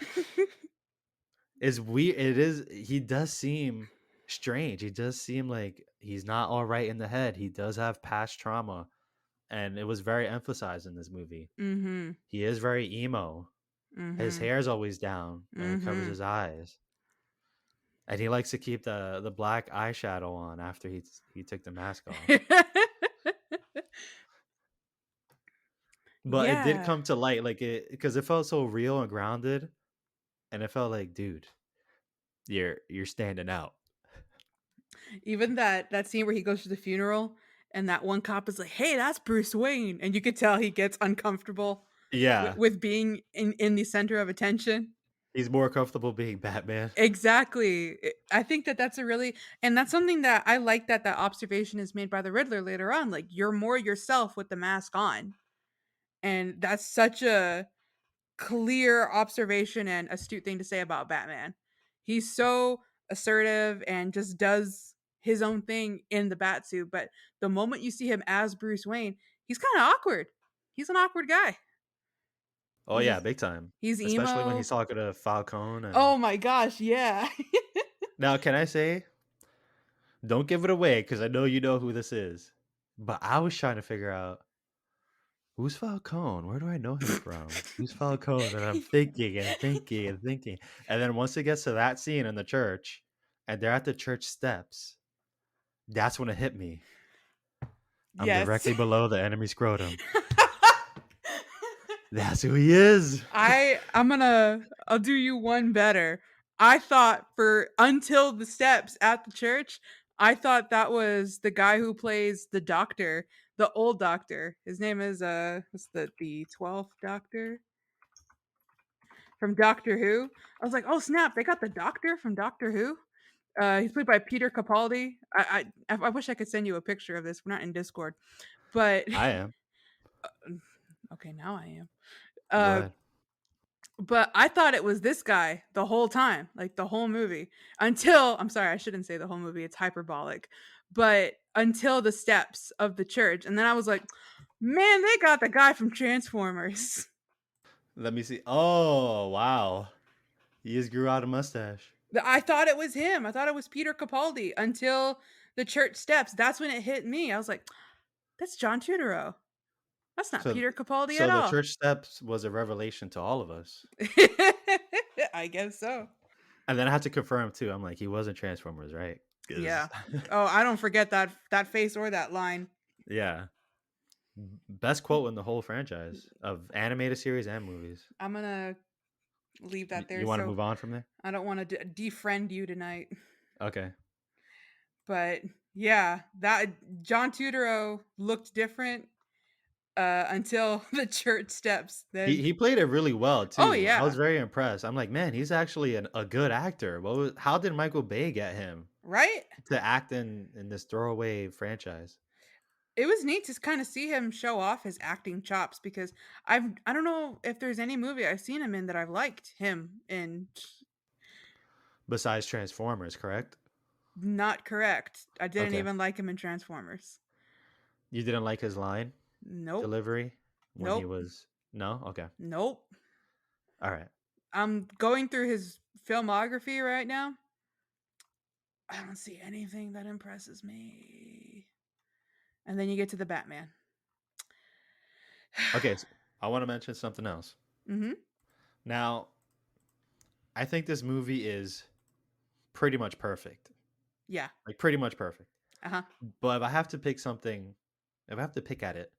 Is weird. It is. He does seem strange. He does seem like he's not all right in the head. He does have past trauma, and it was very emphasized in this movie. Mhm. He is very emo. His Mhm. hair's always down, and it covers Mhm. his eyes. And he likes to keep the black eyeshadow on after he took the mask off. But it did Yeah. come to light, like it because it felt so real and grounded, and it felt like, dude, you're standing out. Even that scene where he goes to the funeral and that one cop is like, "Hey, that's Bruce Wayne," and you could tell he gets uncomfortable Yeah, with being in the center of attention. he's more comfortable being Batman. Exactly. I think that that's a really and that's something that I like that that observation is made by the Riddler later on. Like you're more yourself with the mask on, and that's such a clear observation and astute thing to say about Batman. He's so assertive and just does his own thing in the bat suit, but the moment you see him as Bruce Wayne, he's kind of awkward. He's an awkward guy. Oh He's yeah, just big time. he's Especially when emo. he's talking to Falcone and Oh my gosh, yeah. now can I say, don't give it away because I know you know who this is. But I was trying to figure out who's Falcone? Where do I know him from? Who's Falcone? And I'm thinking and thinking and thinking. And then once it gets to that scene in the church and they're at the church steps, that's when it hit me. I'm Yes. directly below the enemy scrotum. That's who he is. I'll do you one better. I thought for until the steps at the church, I thought that was the guy who plays the doctor, the old doctor. His name is what's the 12th doctor from Doctor Who. I was like, "Oh snap, they got the doctor from Doctor Who?" He's played by Peter Capaldi. I wish I could send you a picture of this. We're not in Discord, but I am. okay, now I am. Go Uh, ahead. but I thought it was this guy the whole time, like the whole movie. Until I'm sorry, I shouldn't say the whole movie. It's hyperbolic, but until the steps of the church, and then I was like, man, they got the guy from Transformers. Let me see. Oh, wow. He just grew out a mustache. I thought it was him. I thought it was Peter Capaldi until the church steps. That's when it hit me. I was like, that's John Turturro. That's not So, Peter Capaldi at so the all. church steps was a revelation to all of us. I guess so. And then I had to confirm too. I'm like, he wasn't Transformers, right? Because Yeah. Oh, I don't forget that face or that line. yeah, best quote in the whole franchise of animated series and movies. I'm gonna leave that there. You want to So move on from there? I don't want to defriend you tonight, Okay. but yeah, that John Turturro looked different until the church steps. He Then, he played it really well oh too. I was yeah, very impressed. I'm like, man, he's actually a good actor. How did Michael Bay get him right. to act in this throwaway franchise? It was neat to kind of see him show off his acting chops because I don't know if there's any movie I've seen him in that I've liked him in. Besides Transformers, correct? Not correct. I didn't Okay. even like him in Transformers. You didn't like his line Nope. delivery when he Nope. was no? Okay. Nope. All right. I'm going through his filmography right now. I don't see anything that impresses me. And then you get to the Batman. Okay, so I want to mention something else. Mhm. Now, I think this movie is pretty much perfect. Yeah. Like pretty much perfect. Uh-huh. But if I have to pick something, if I have to pick at it,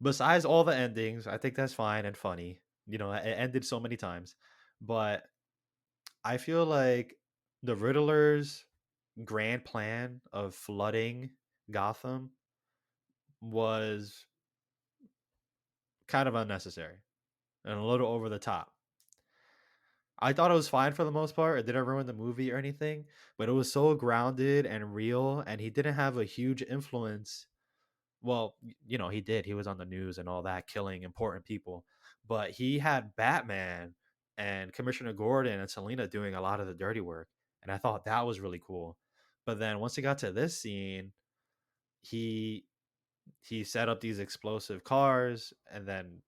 besides all the endings, I think that's fine and funny. You know, it ended so many times. But I feel like the Riddler's grand plan of flooding Gotham was kind of unnecessary and a little over the top. I thought it was fine for the most part. It didn't ruin the movie or anything, but it was so grounded and real, and he didn't have a huge influence. Well, you know, he did. He was on the news and all that, killing important people. But he had Batman and Commissioner Gordon and Selina doing a lot of the dirty work. And I thought that was really cool. But then once it got to this scene, he he set up these explosive cars and then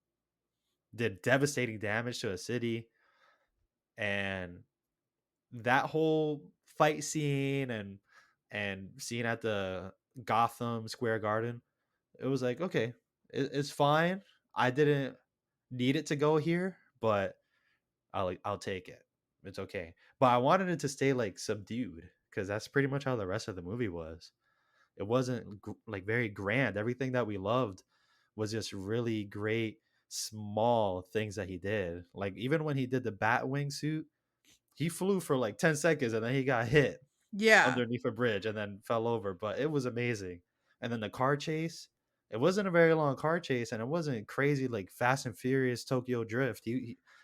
did devastating damage to a city. And that whole fight scene and scene at the Gotham Square Garden, it was like, okay, it's fine. I didn't need it to go here, but I'll take it. It's okay. But I wanted it to stay like subdued because that's pretty much how the rest of the movie was. It wasn't like very grand. Everything that we loved was just really great small things that he did. Like even when he did the Batwing suit, he flew for like 10 seconds and then he got hit Yeah. underneath a bridge and then fell over, but it was amazing. And then the car chase, it wasn't a very long car chase and it wasn't crazy like Fast and Furious Tokyo Drift.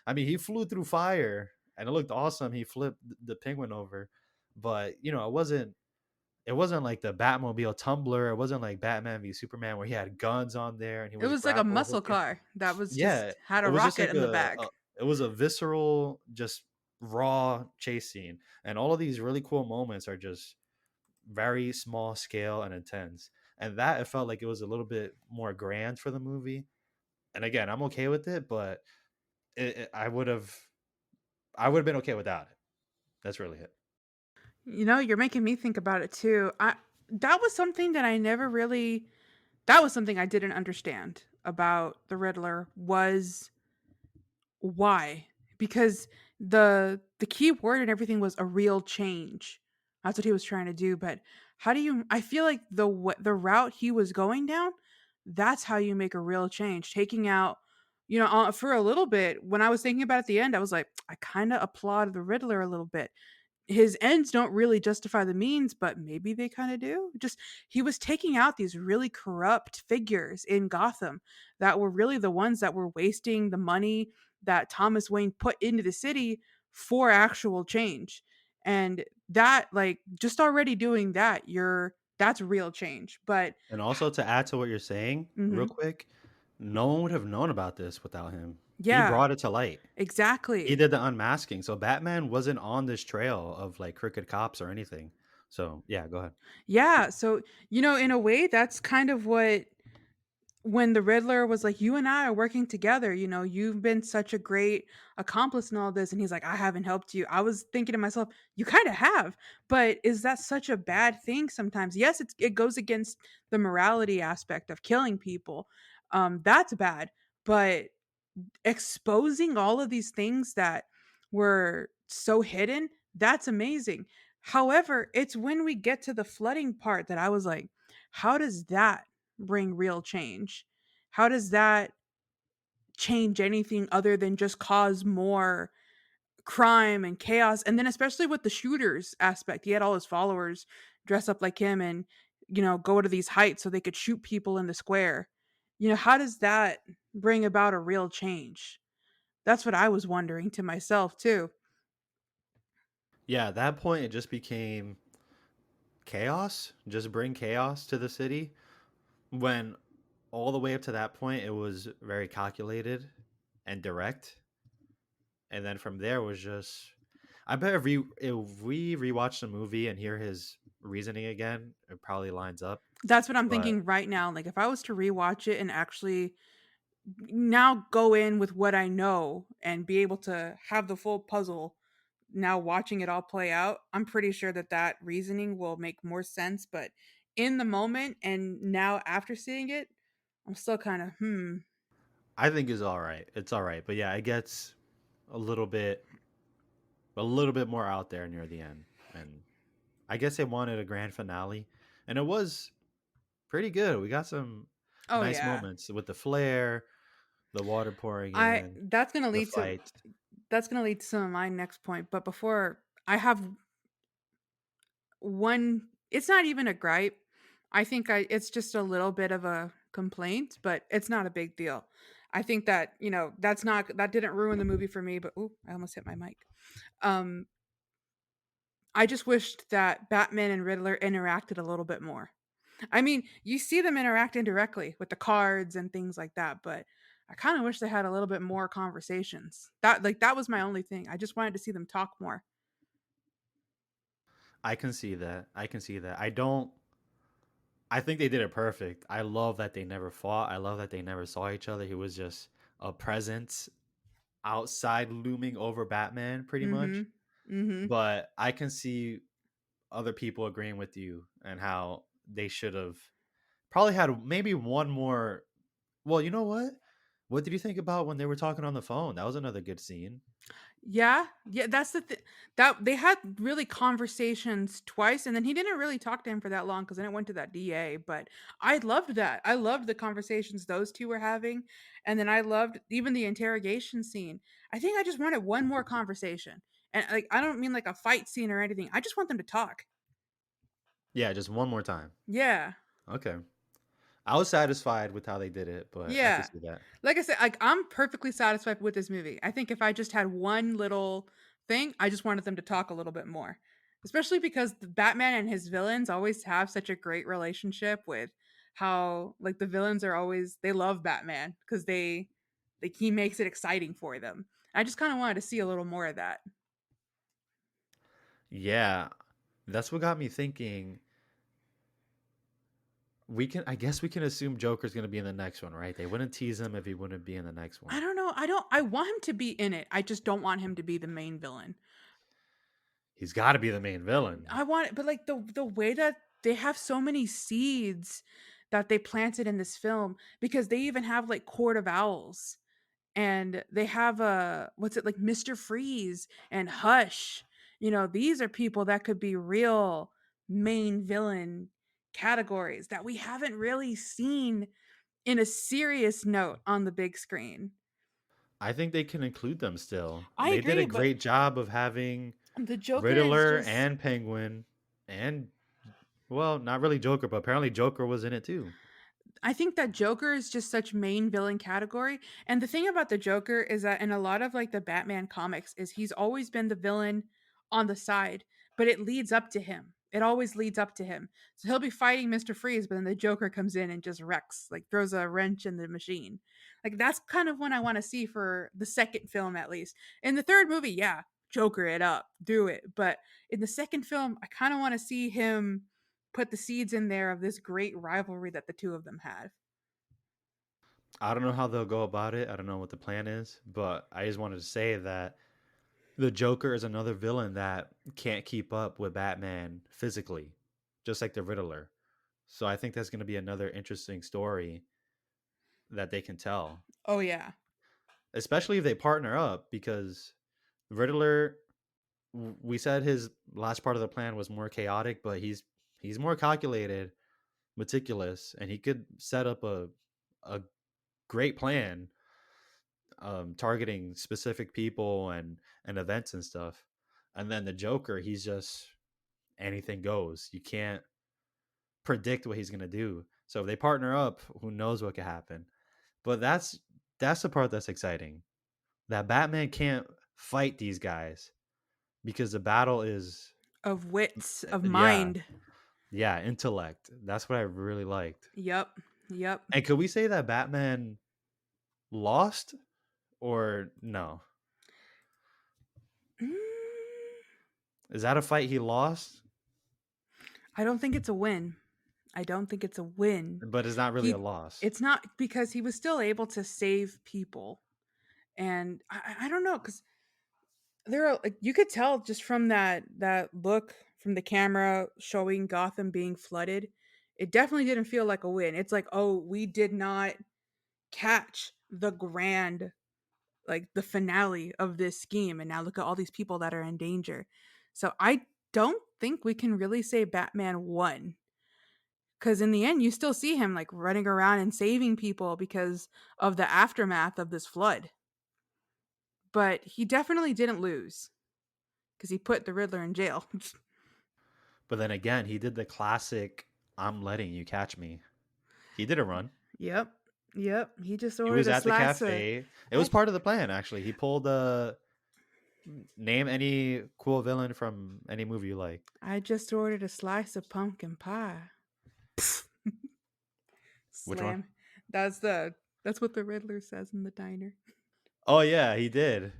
I mean, he flew through fire and it looked awesome. He flipped the penguin over, but you know, it wasn't like the Batmobile Tumbler. It wasn't like Batman v Superman where he had guns on there and he It was was like a grapple muscle hooking. car that was Yeah, just had it a was just rocket like in the a back. it was a visceral, just raw chase scene, and all of these really cool moments are just very small scale and intense. And that it felt like it was a little bit more grand for the movie. And again, I'm okay with it, but I would have been okay without it. That's really it. You know, you're making me think about it too. I That was something that I never really that was something I didn't understand about the Riddler was why? Because the key word and everything was a real change. That's what he was trying to do, but how do you I feel like the route he was going down, that's how you make a real change. Taking out for a little bit when I was thinking about it at the end, I was like, I kind of applaud the Riddler a little bit. his ends don't really justify the means, but maybe they kind of do. Just he was taking out these really corrupt figures in Gotham that were really the ones that were wasting the money that Thomas Wayne put into the city for actual change. And that, like, just already doing that, that's real change. But And also to add to what you're saying, real mhm, quick, no one would have known about this without him. He yeah, brought it to light. He exactly. did the unmasking, so Batman wasn't on this trail of like crooked cops or anything. So yeah, go ahead. Yeah, so in a way, that's kind of what when the Riddler was like, "You and I are working together, you've been such a great accomplice in all this," and he's like, "I haven't helped you." I was thinking to myself, "You kind of have, but is that such a bad thing sometimes?" Yes, it goes against the morality aspect of killing people. That's bad, but exposing all of these things that were so hidden, that's amazing. However, it's when we get to the flooding part that I was like, how does that bring real change? How does that change anything other than just cause more crime and chaos? And then, especially with the shooters aspect, he had all his followers dress up like him and, go to these heights so they could shoot people in the square. How does that bring about a real change? That's what I was wondering to myself too. Yeah, at that point it just became chaos. Just bring chaos to the city. When all the way up to that point, it was very calculated and direct, and then from there was just. I bet if we rewatch the movie and hear his reasoning again, it probably lines up. That's what I'm But thinking right now. Like if I was to rewatch it and actually now go in with what I know and be able to have the full puzzle, now watching it all play out, I'm pretty sure that that reasoning will make more sense. But in the moment and now after seeing it, I'm still kind of, hmm. I think it's all right. It's all right. But yeah, it gets a little bit a little bit more out there near the end. And I guess they wanted a grand finale, and it was pretty good. We got some Oh nice yeah. moments with the flare, the water pouring I in, that's gonna the lead to fight. that's gonna lead to some of my next point. But before I have one, it's not even a gripe. I think it's just a little bit of a complaint, but it's not a big deal. I think that, that didn't ruin the movie for me, but ooh, I almost hit my mic. Um I just wished that Batman and Riddler interacted a little bit more. I mean, you see them interact indirectly with the cards and things like that, but I kind of wish they had a little bit more conversations. That was my only thing. I just wanted to see them talk more. I can see that. I can see that. I don't. I think they did it perfect. I love that they never fought. I love that they never saw each other. He was just a presence outside looming over Batman, pretty much. Mhm. Mhm. But I can see other people agreeing with you and how they should have probably had maybe one more. Well, you know what? What did you think about when they were talking on the phone? That was another good scene. Yeah, yeah, that's the that they had really conversations twice, and then he didn't really talk to him for that long because then it went to that DA. But I loved that. I loved the conversations those two were having, and then I loved even the interrogation scene. I think I just wanted one more conversation, and like I don't mean like a fight scene or anything. I just want them to talk. Yeah, just one more time. Yeah, Okay. I was satisfied with how they did it, but I could yeah. see that. Like I said, like I'm perfectly satisfied with this movie. I think if I just had one little thing, I just wanted them to talk a little bit more. Especially because the Batman and his villains always have such a great relationship with how like the villains are always they love Batman because they like he makes it exciting for them. I just kind of wanted to see a little more of that. Yeah, that's what got me thinking. I guess we can assume Joker's going to be in the next one, right? They wouldn't tease him if he wouldn't be in the next I one. don't know. I want him to be in it. I just don't want him to be the main villain. He's got to be the main villain. I want it, but like the way that they have so many seeds that they planted in this film because they even have like Court of Owls and they have a what's it like Mr. Freeze and Hush. These are people that could be real main villain categories that we haven't really seen in a serious note on the big screen. I think they can include them still. I They did a agree, but great job of having The Joker is Riddler just and Penguin and, well, not really Joker, but apparently Joker was in it too. I think that Joker is just such main villain category. And the thing about the Joker is that in a lot of like the Batman comics is he's always been the villain on the side, but it leads up to him. It always leads up to him. So he'll be fighting Mr. Freeze, but then the Joker comes in and just wrecks, like throws a wrench in the machine. Like that's kind of what I want to see for the second film at least. In the third movie, yeah, Joker it up, do it. But in the second film, I kind of want to see him put the seeds in there of this great rivalry that the two of them had. I don't know how they'll go about it. I don't know what the plan is, but I just wanted to say that the Joker is another villain that can't keep up with Batman physically, just like the Riddler. So I think that's going to be another interesting story that they can tell, Oh yeah. especially if they partner up, because Riddler, we said his last part of the plan was more chaotic, but he's more calculated, meticulous, and he could set up a great plan, targeting specific people and events and stuff. And then the Joker, he's just anything goes. You can't predict what he's gonna do. So if they partner up, who knows what could happen? But that's the part that's exciting. That Batman can't fight these guys because the battle is, Of wits, of yeah, mind. yeah, intellect. That's what I really liked. Yep. Yep. And could we say that Batman lost or no? Mm, Is that a fight he lost? I don't think it's a win. I don't think it's a win. But it's not really a He loss. it's not because he was still able to save people. And I don't know cuz there are like you could tell just from that look from the camera showing Gotham being flooded. It definitely didn't feel like a win. It's like, "Oh, we did not catch the grand like the finale of this scheme and now look at all these people that are in danger." So I don't think we can really say Batman won cuz in the end you still see him like running around and saving people because of the aftermath of this flood. But he definitely didn't lose cuz he put the Riddler in jail. But then again, he did the classic "I'm letting you catch me." He did a run. Yep. Yep. He just He ordered was a at the slice of cafe. It was I part of the plan, actually. He pulled a name any cool villain from any movie you like. I just ordered a slice of pumpkin pie. Which one? Slam. That's what the Riddler says in the diner. Oh yeah, he did.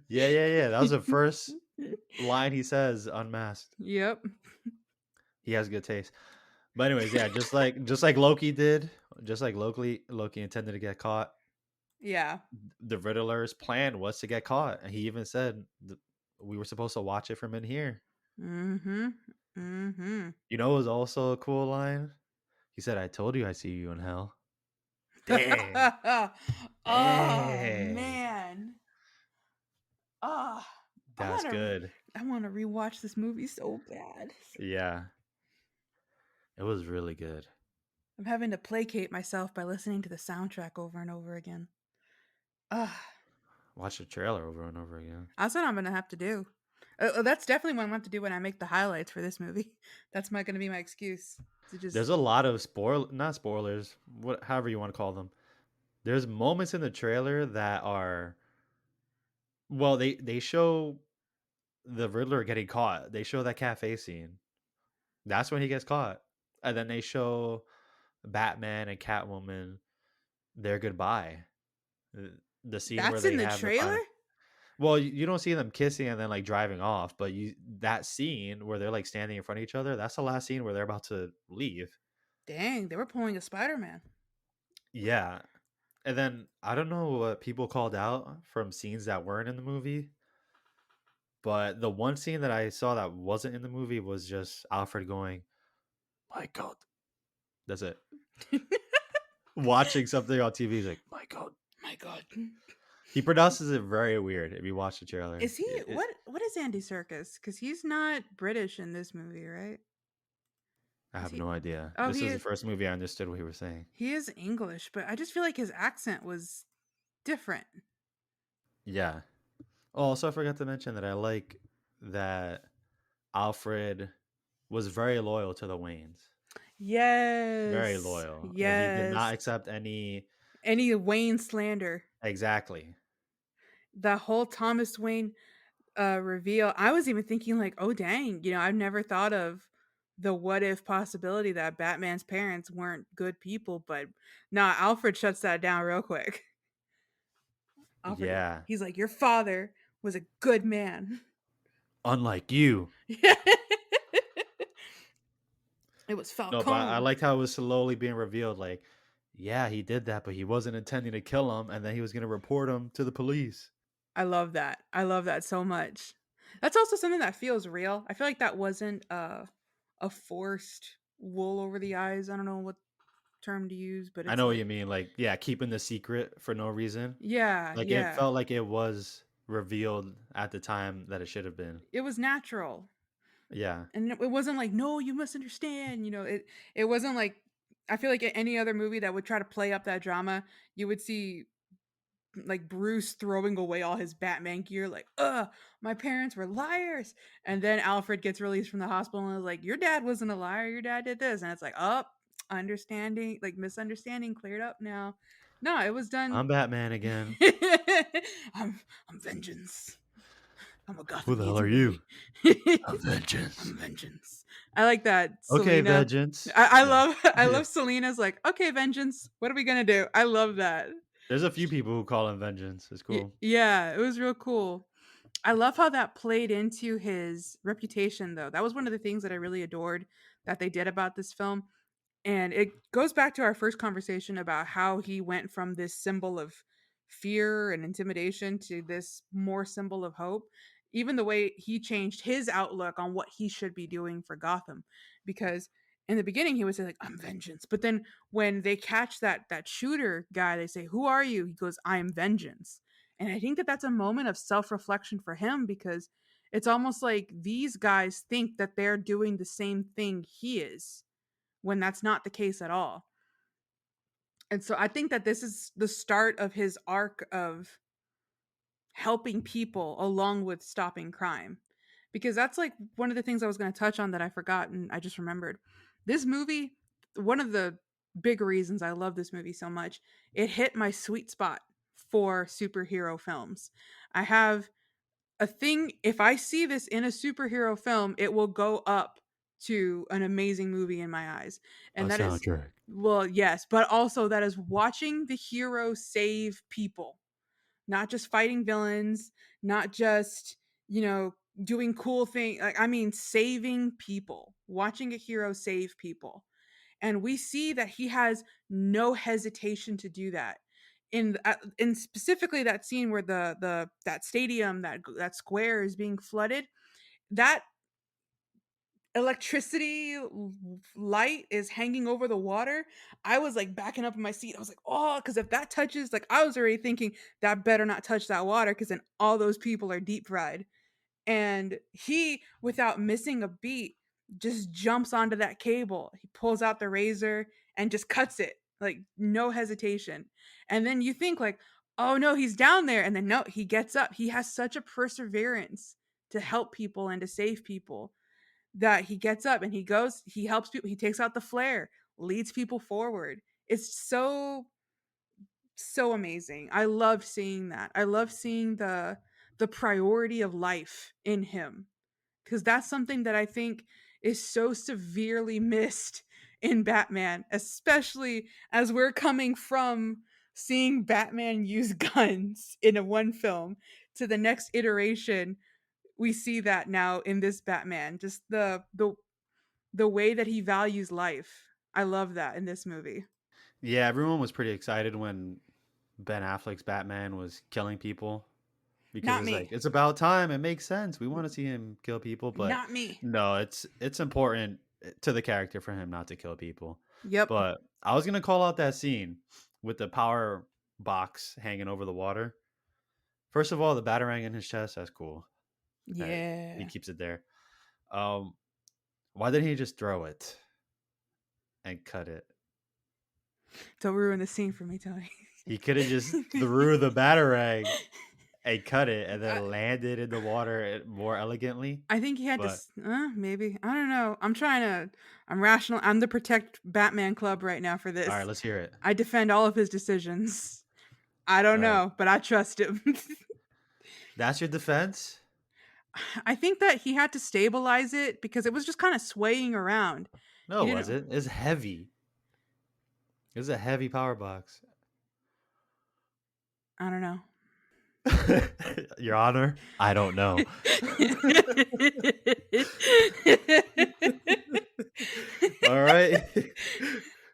Yeah, yeah, yeah. That was the first line he says unmasked. Yep. He has good taste. But anyways, yeah, just like Loki did, just like Loki intended to get caught. Yeah. The Riddler's plan was to get caught, and he even said we were supposed to watch it from in here. Mhm. Mhm. You know, it was also a cool line. He said, "I told you I see you in hell." Dang, Oh dang, man. Oh, that's good. I want to rewatch this movie so bad. Yeah, it was really good. I'm having to placate myself by listening to the soundtrack over and over again. Ah, Watch the trailer over and over again. that's what I'm gonna have to do. That's definitely what I'm gonna have to do when I make the highlights for this movie. That's my gonna be my excuse to There's just a lot of not spoilers, what however you want to call them. There's moments in the trailer that are, well, they show the Riddler getting caught. They show that cafe scene. That's when he gets caught. And then they show Batman and Catwoman their goodbye. The scene where that's they in the have the trailer? final. Well, you don't see them kissing and then like driving off, but you that scene where they're like standing in front of each other, that's the last scene where they're about to leave. Dang, they were pulling a Spider-Man. Yeah. And then I don't know what people called out from scenes that weren't in the movie, but the one scene that I saw that wasn't in the movie was just Alfred going, "My God." That's it. Watching something on TV, he's like, "My God." My god. He pronounces it very weird if you watch the trailer. Is he what is Andy Serkis? Cuz he's not British in this movie, right? I Is have he no idea. Oh, This is the first movie I understood what he was saying. he is English, but I just feel like his accent was different. Yeah. Oh, also, I forgot to mention that I like that Alfred was very loyal to the Waynes. Very Yes. loyal. And he did not Yes. accept any. Any Wayne slander. Exactly. The whole Thomas Wayne reveal. I was even thinking like, "Oh dang, I've never thought of the what if possibility that Batman's parents weren't good people." But nah, Alfred shuts that down real quick. Alfred, Yeah. he's like, "Your father was a good man." Unlike you. It was No, but I Falcone. liked how it was slowly being revealed. Like, yeah, he did that, but he wasn't intending to kill him, and then he was going to report him to the police. I love that. I love that so much. That's also something that feels real. I feel like that wasn't a forced wool over the eyes. I don't know what term to use, but I it's know what you like, mean. Like, yeah, keeping the secret for no reason. yeah, Like, it yeah. felt like it was revealed at the time that it should have been. It was natural. Yeah. And it wasn't like, no, you must understand. It wasn't like, I feel like any other movie that would try to play up that drama, you would see like Bruce throwing away all his Batman gear, like, my parents were liars. And then Alfred gets released from the hospital and is like, your dad wasn't a liar, your dad did this. And it's like, understanding, like misunderstanding cleared up now. No, it was done. I'm Batman again. I'm I'm vengeance. I'm a Who Gotham the hell agent, are baby. you? A vengeance. I'm vengeance. I like that. Okay, Selena. vengeance. I Yeah. love I love Selena's like, okay, vengeance. What are we gonna do? I love that. There's a few people who call him vengeance. It's cool. Yeah, it was real cool. I love how that played into his reputation, though. That was one of the things that I really adored that they did about this film. And it goes back to our first conversation about how he went from this symbol of fear and intimidation to this more symbol of hope. Even the way he changed his outlook on what he should be doing for Gotham. Because in the beginning he would say like, I'm vengeance. But then when they catch that shooter guy, they say, who are you? He goes, I am vengeance. And I think that that's a moment of self-reflection for him because it's almost like these guys think that they're doing the same thing he is when that's not the case at all. And so I think that this is the start of his arc of helping people along with stopping crime. Because that's like one of the things I was going to touch on that I forgot and I just remembered. This movie, one of the big reasons I love this movie so much, it hit my sweet spot for superhero films. I have a thing, if I see this in a superhero film, it will go up to an amazing movie in my eyes. A And that is, soundtrack. well, yes, but also that is watching the hero save people, not just fighting villains, not just, doing cool things. Like, I mean, saving people, watching a hero save people. And we see that he has no hesitation to do that in specifically that scene where the that stadium, that square is being flooded. That electricity light is hanging over the water. I was like backing up in my seat. I was like, oh, because if that touches, like, I was already thinking that better not touch that water because then all those people are deep fried. And he, without missing a beat, just jumps onto that cable. He pulls out the razor and just cuts it, like no hesitation. And then you think like, oh no, he's down there. And then no, he gets up. He has such a perseverance to help people and to save people that he gets up and he goes, he helps people, he takes out the flare, leads people forward. It's so amazing. I love seeing that. I love seeing the priority of life in him because that's something that I think is so severely missed in Batman, especially as we're coming from seeing Batman use guns in a one film to the next iteration. We see that now in this Batman, just the way that he values life. I love that in this movie. Yeah, everyone was pretty excited when Ben Affleck's Batman was killing people because Not it's like me. it's about time. It makes sense. We want to see him kill people, but Not me. no, it's important to the character for him not to kill people. Yep. But I was gonna call out that scene with the power box hanging over the water. First of all, the batarang in his chest, that's cool. That he Yeah. keeps it there. Um, why didn't he just throw it and cut it? Don't ruin the scene for me, Tony. He could have just threw the batarang and cut it and I, then landed in the water more elegantly. I think he had to. But Maybe I don't know. I'm rational. I'm the protect Batman club right now for all right, this. let's hear it. I defend all of his decisions. I don't All right, know, but I trust him. that's your defense? I think that he had to stabilize it because it was just kind of swaying around. He No, it didn't. wasn't. It's heavy. It's a heavy power box. I don't know. Your Honor, I don't know. All right.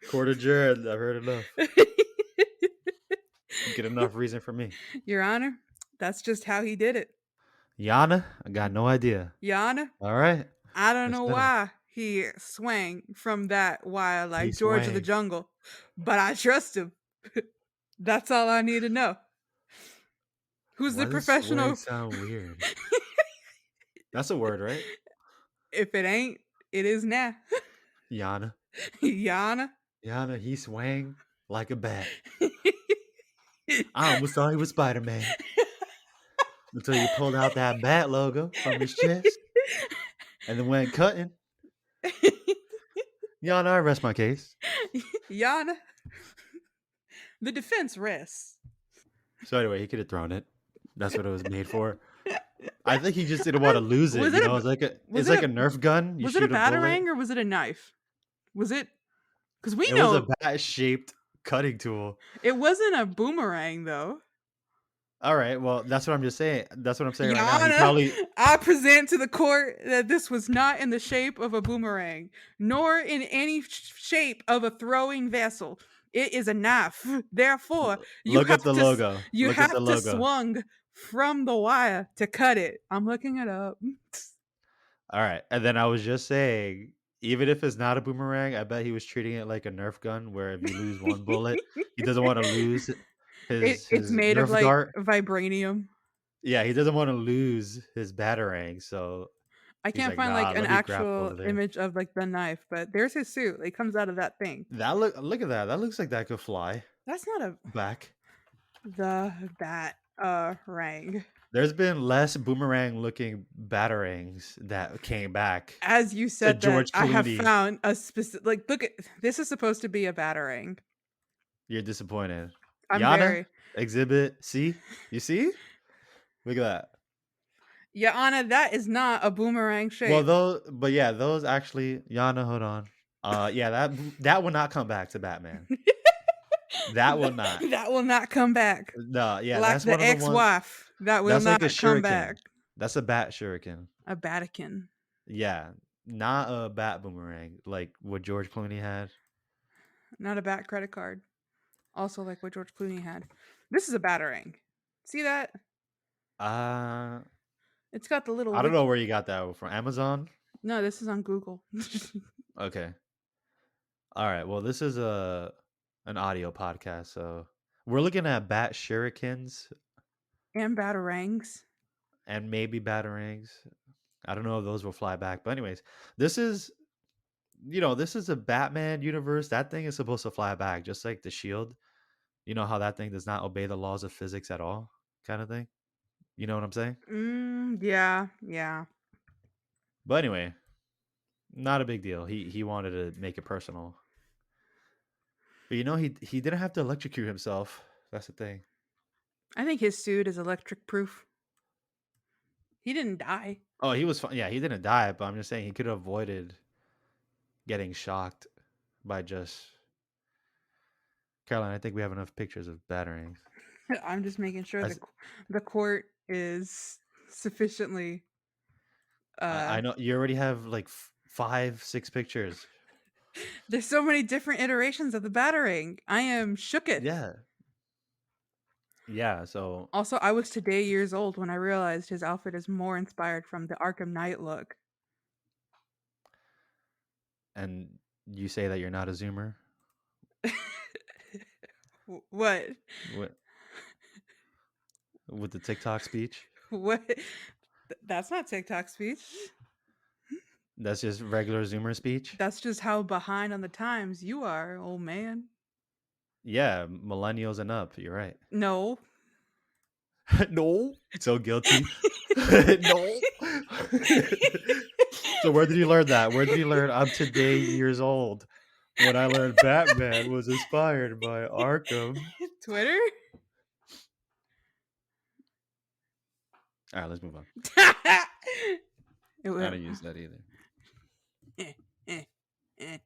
Court adjourned. I've heard enough. Get enough reason for me. Your Honor, that's just how he did it. Yana, I got no idea. Your Honor, All right. I don't Let's know settle. why he swang from that wire He like George of the swang. Jungle, but I trust him. That's all I need to know. Who's Why the does swang professional? sound weird? That's a word, right? If it ain't, it is now. Yana. Yana. Yana, he swang like a bat. I almost thought he was Spider-Man. Until you pulled out that bat logo from his chest and then went cutting. Yana, I rest my case. Yana. The defense rests. So anyway, he could have thrown it. That's what it was made for. I think he just didn't want to lose it. You know, it's like a Nerf gun. You Was it a shoot a bullet. batarang or was it a knife? Was it? Because we It was a know bat-shaped cutting tool. it wasn't a boomerang though. All right, well, that's what I'm just saying. That's what I'm saying Your right now. He Honor, probably I present to the court that this was not in the shape of a boomerang, nor in any shape of a throwing vessel. It is a knife. Therefore, look at the logo. you Look at the have to logo. swung from the wire to cut it. I'm looking it up. All right, and then I was just saying, even if it's not a boomerang, I bet he was treating it like a Nerf gun, where if you lose one bullet, he doesn't want to lose It's his made of Nerf like dart. vibranium. Yeah, he doesn't want to lose his batarang, so I he's can't like, find "Nah, like an let me grab actual over there." image of like the knife, but there's his suit. It comes out of that thing. That look at that. That looks like that could fly That's not a back. the bat rang. There's been less boomerang looking batarangs that came back As you to said that, George I have Clooney. found a specific like look at this is supposed to be a batarang. You're disappointed. I'm Yana, very exhibit C. You see? Look at that. Yeah, Anna, that is not a boomerang Well, shape. those actually, Yana, hold on. Yeah, that will not come back to Batman. That will not. That will not come back. No, yeah, Like that's one the of the ones. ex-wife. That will That's like a not come shuriken. back. That's a bat shuriken. A Vatican. Yeah, not a bat boomerang like what George Clooney had. Not a bat credit card. Also like what George Clooney had. This is a batarang. See that? Uh, It's got the little I don't know where you got that from. Amazon? No, this is on Google. Okay. All right. Well, this is an audio podcast, so we're looking at bat shurikens And batarangs. and maybe batarangs. I don't know if those will fly back, but anyways, this is this is a Batman universe. That thing is supposed to fly back, just like the shield. You know how that thing does not obey the laws of physics at all, kind of thing. You know what I'm saying? Yeah. But anyway, not a big deal. He wanted to make it personal. But he didn't have to electrocute himself. That's the thing. I think his suit is electric proof. He didn't die. Oh, he was fine. Yeah, he didn't die, but I'm just saying he could have avoided getting shocked by just Caroline. I think we have enough pictures of batarangs. I'm just making sure As- the court is sufficiently I know you already have like 5-6 pictures. There's so many different iterations of the batarang. I am shooketh. Yeah, so Also, I was today years old when I realized his outfit is more inspired from the Arkham Knight look. and you say that you're not a zoomer? What? What with the TikTok speech? What? That's not TikTok speech. That's just regular zoomer speech? That's just how behind on the times you are, old man. Yeah, millennials and up. You're right. No. No, so guilty. No. So where did you learn that? Where did you learn I'm today years old when I learned Batman was inspired by Arkham? Twitter? All right, let's move on. It I will. don't use that either. Eh, eh, eh.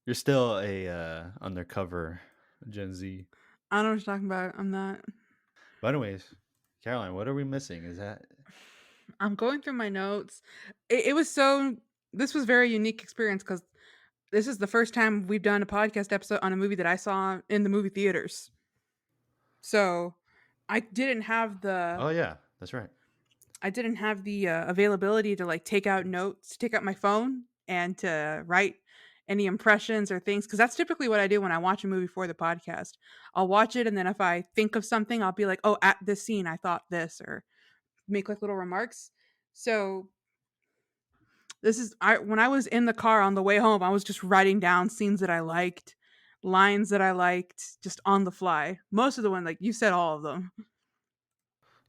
You're still a undercover Gen Z. I don't know what you're talking about. I'm not. But anyways, Caroline, what are we missing? Is that I'm going through my notes. It was so. This was a very unique experience because this is the first time we've done a podcast episode on a movie that I saw in the movie theaters. So I didn't have the Oh yeah, that's right. availability to like take out notes, take out my phone, and to write any impressions or things because that's typically what I do when I watch a movie for the podcast. I'll watch it and then if I think of something, I'll be like, "Oh, at this scene, I thought this," or make like little remarks. So this is I when I was in the car on the way home, I was just writing down scenes that I liked, lines that I liked, just on the fly. Most of the one, like you said, all of them.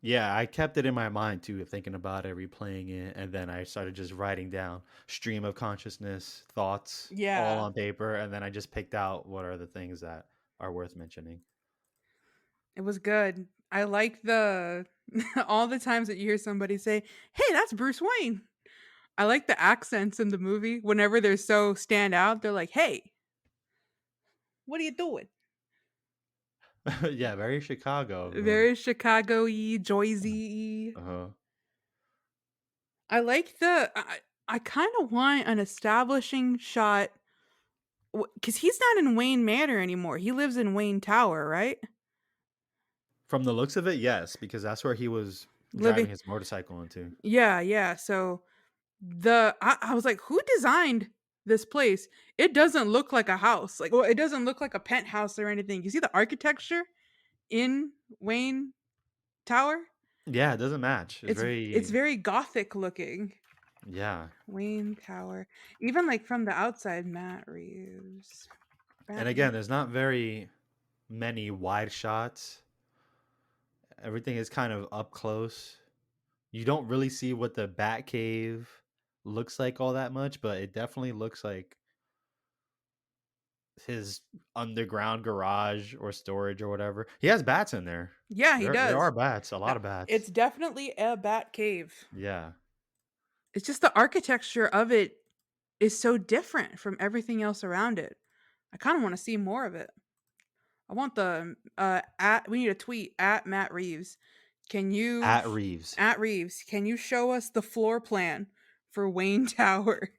Yeah, I kept it in my mind too, thinking about it, replaying it, and then I started just writing down stream of consciousness, thoughts, all Yeah, on paper, and then I just picked out what are the things that are worth mentioning. it was good. I like the all the times that you hear somebody say, "Hey, that's Bruce Wayne." I like the accents in the movie. Whenever they're so stand out, they're like, "Hey, what are you doing?" Yeah, very Chicago. Very Chicago-y, Joyzy. Uh-huh. I like I kind of want an establishing shot because he's not in Wayne Manor anymore. He lives in Wayne Tower, right? From the looks of it, yes, because that's where he was Living, driving his motorcycle into. yeah, yeah. So I was like, who designed this place? It doesn't look like a house. Like, well, it doesn't look like a penthouse or anything. You see the architecture in Wayne Tower? Yeah, it doesn't match. It's It's very very gothic looking. yeah. Wayne Tower, even like from the outside. Matt Reeves, And Batman. again, there's not very many wide shots. Everything is kind of up close. You don't really see what the Batcave looks like all that much, but it definitely looks like his underground garage or storage or whatever. He has bats in there. Yeah, he There are does. bats, a lot of It's bats. definitely a bat cave. Yeah. It's just the architecture of it is so different from everything else around it. I kind of want to see more of it. I want the at we need a tweet at Matt Reeves. Can you At Reeves. at Reeves, can you show us the floor plan for Wayne Tower?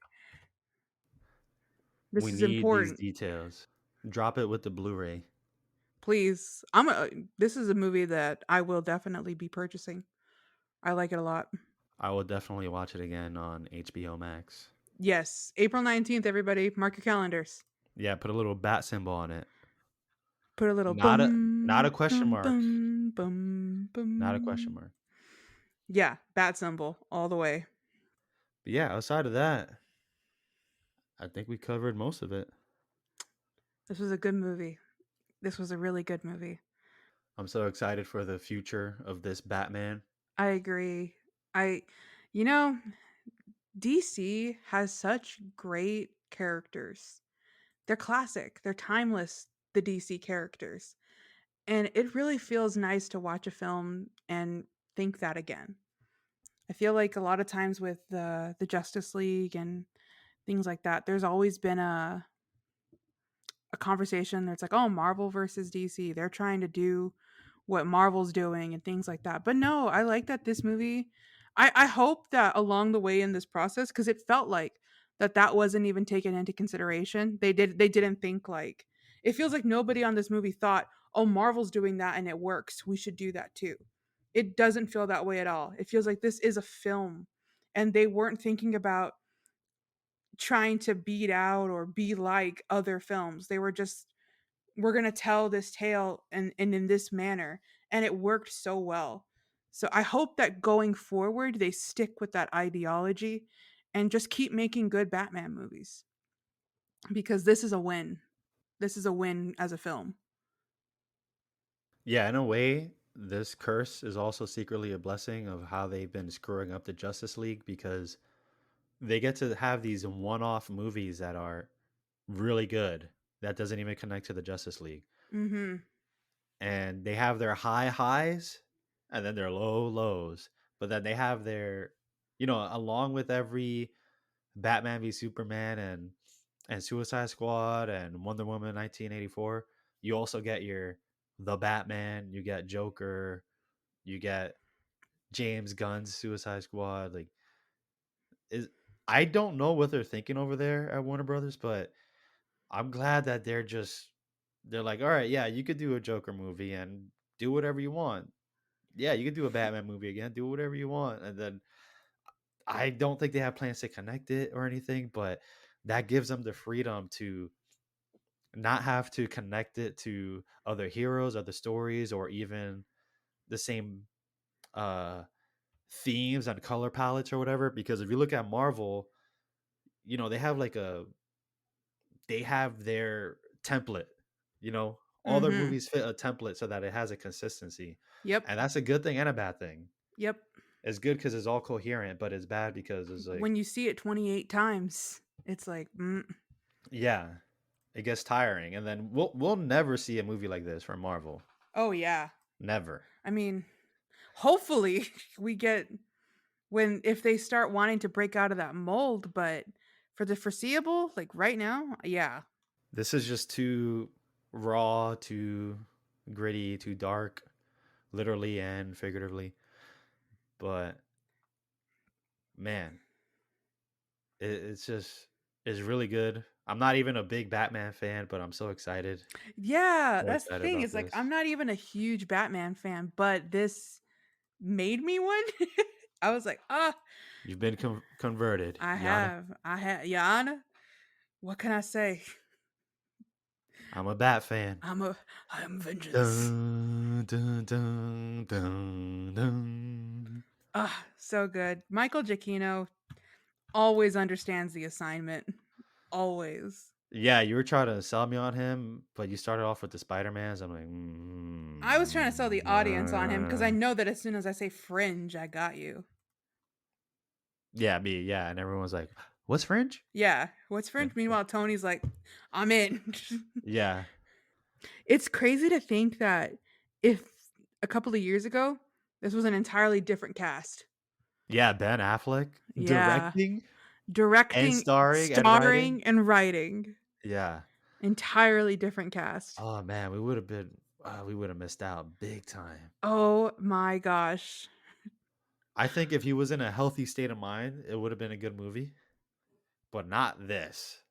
We This is need these important. details. Drop it with the Blu-ray. Please. This is a movie that I will definitely be purchasing. I like it a lot. I will definitely watch it again on HBO Max. Yes, April 19th everybody, mark your calendars. Yeah, put a little bat symbol on it. Put a little Not a boom question boom mark. boom boom Not a question boom. mark. Yeah, bat symbol all the way. But yeah, outside of that, I think we covered most of it. This was a good movie. This was a really good movie. I'm so excited for the future of this Batman. I agree. I you know, DC has such great characters. They're classic. They're timeless, the DC characters. And it really feels nice to watch a film and think that again. I feel like a lot of times with the Justice League and things like that, there's always been a conversation that's like, oh, Marvel versus DC. They're trying to do what Marvel's doing and things like that. But no, I like that this movie. I hope that along the way in this process, because it felt like that wasn't even taken into consideration. They didn't think like it feels like nobody on this movie thought, oh, Marvel's doing that and it works. We should do that too. It doesn't feel that way at all. It feels like this is a film and they weren't thinking about trying to beat out or be like other films. They were just we're going to tell this tale and in this manner and it worked so well. So I hope that going forward they stick with that ideology and just keep making good Batman movies because this is a win. This is a win as a film. Yeah, in a way, this curse is also secretly a blessing of how they've been screwing up the Justice League because they get to have these one-off movies that are really good that doesn't even connect to the Justice League. Mhm. And they have their high highs and then their low lows. But then they have their, along with every Batman v Superman and Suicide Squad and Wonder Woman 1984, you also get your the Batman, you get Joker, you get James Gunn's Suicide Squad. Like, is I don't know what they're thinking over there at Warner Brothers, but I'm glad that they're like, all right, yeah, you could do a Joker movie and do whatever you want. Yeah, you could do a Batman movie again, do whatever you want. And then I don't think they have plans to connect it or anything, but that gives them the freedom to not have to connect it to other heroes, other stories, or even the same uh themes and color palettes or whatever. Because if you look at Marvel, they have they have their template, all their Mhm. movies fit a template so that it has a consistency. Yep. And that's a good thing and a bad thing. Yep. It's good because it's all coherent, but it's bad because it's like, When you see it 28 times, it's like, yeah, it gets tiring. And then we'll never see a movie like this from Marvel. oh yeah. Never. I mean, hopefully we get when if they start wanting to break out of that mold, but for the foreseeable, like right now, yeah. This is just too raw, too gritty, too dark, literally and figuratively. But man, it's really good. I'm not even a big Batman fan, but I'm so excited. Yeah, So that's the excited thing. about Is like this. I'm not even a huge Batman fan, but this made me one. I was like, "Ah, You've been converted, I Yana. have. I have Yana. What can I say? I'm a Bat fan. I'm vengeance." Dun, dun, dun, dun, dun. Ah, so good. Michael Giacchino always understands the assignment. Always. Yeah, you were trying to sell me on him, but you started off with the Spider Mans. I'm like, I was trying to sell the audience on him because I know that as soon as I say fringe, I got you. yeah, me, yeah, and everyone's like, "What's Fringe?" Yeah. What's fringe? Meanwhile, Tony's like, I'm in. Yeah, It's crazy to think that if a couple of years ago, this was an entirely different cast. yeah, Ben Affleck Yeah. directing and Directing, starring and writing. starring, and writing. Yeah. Entirely different cast. Oh man, we would have missed out big time. Oh my gosh. I think if he was in a healthy state of mind, it would have been a good movie, but not this.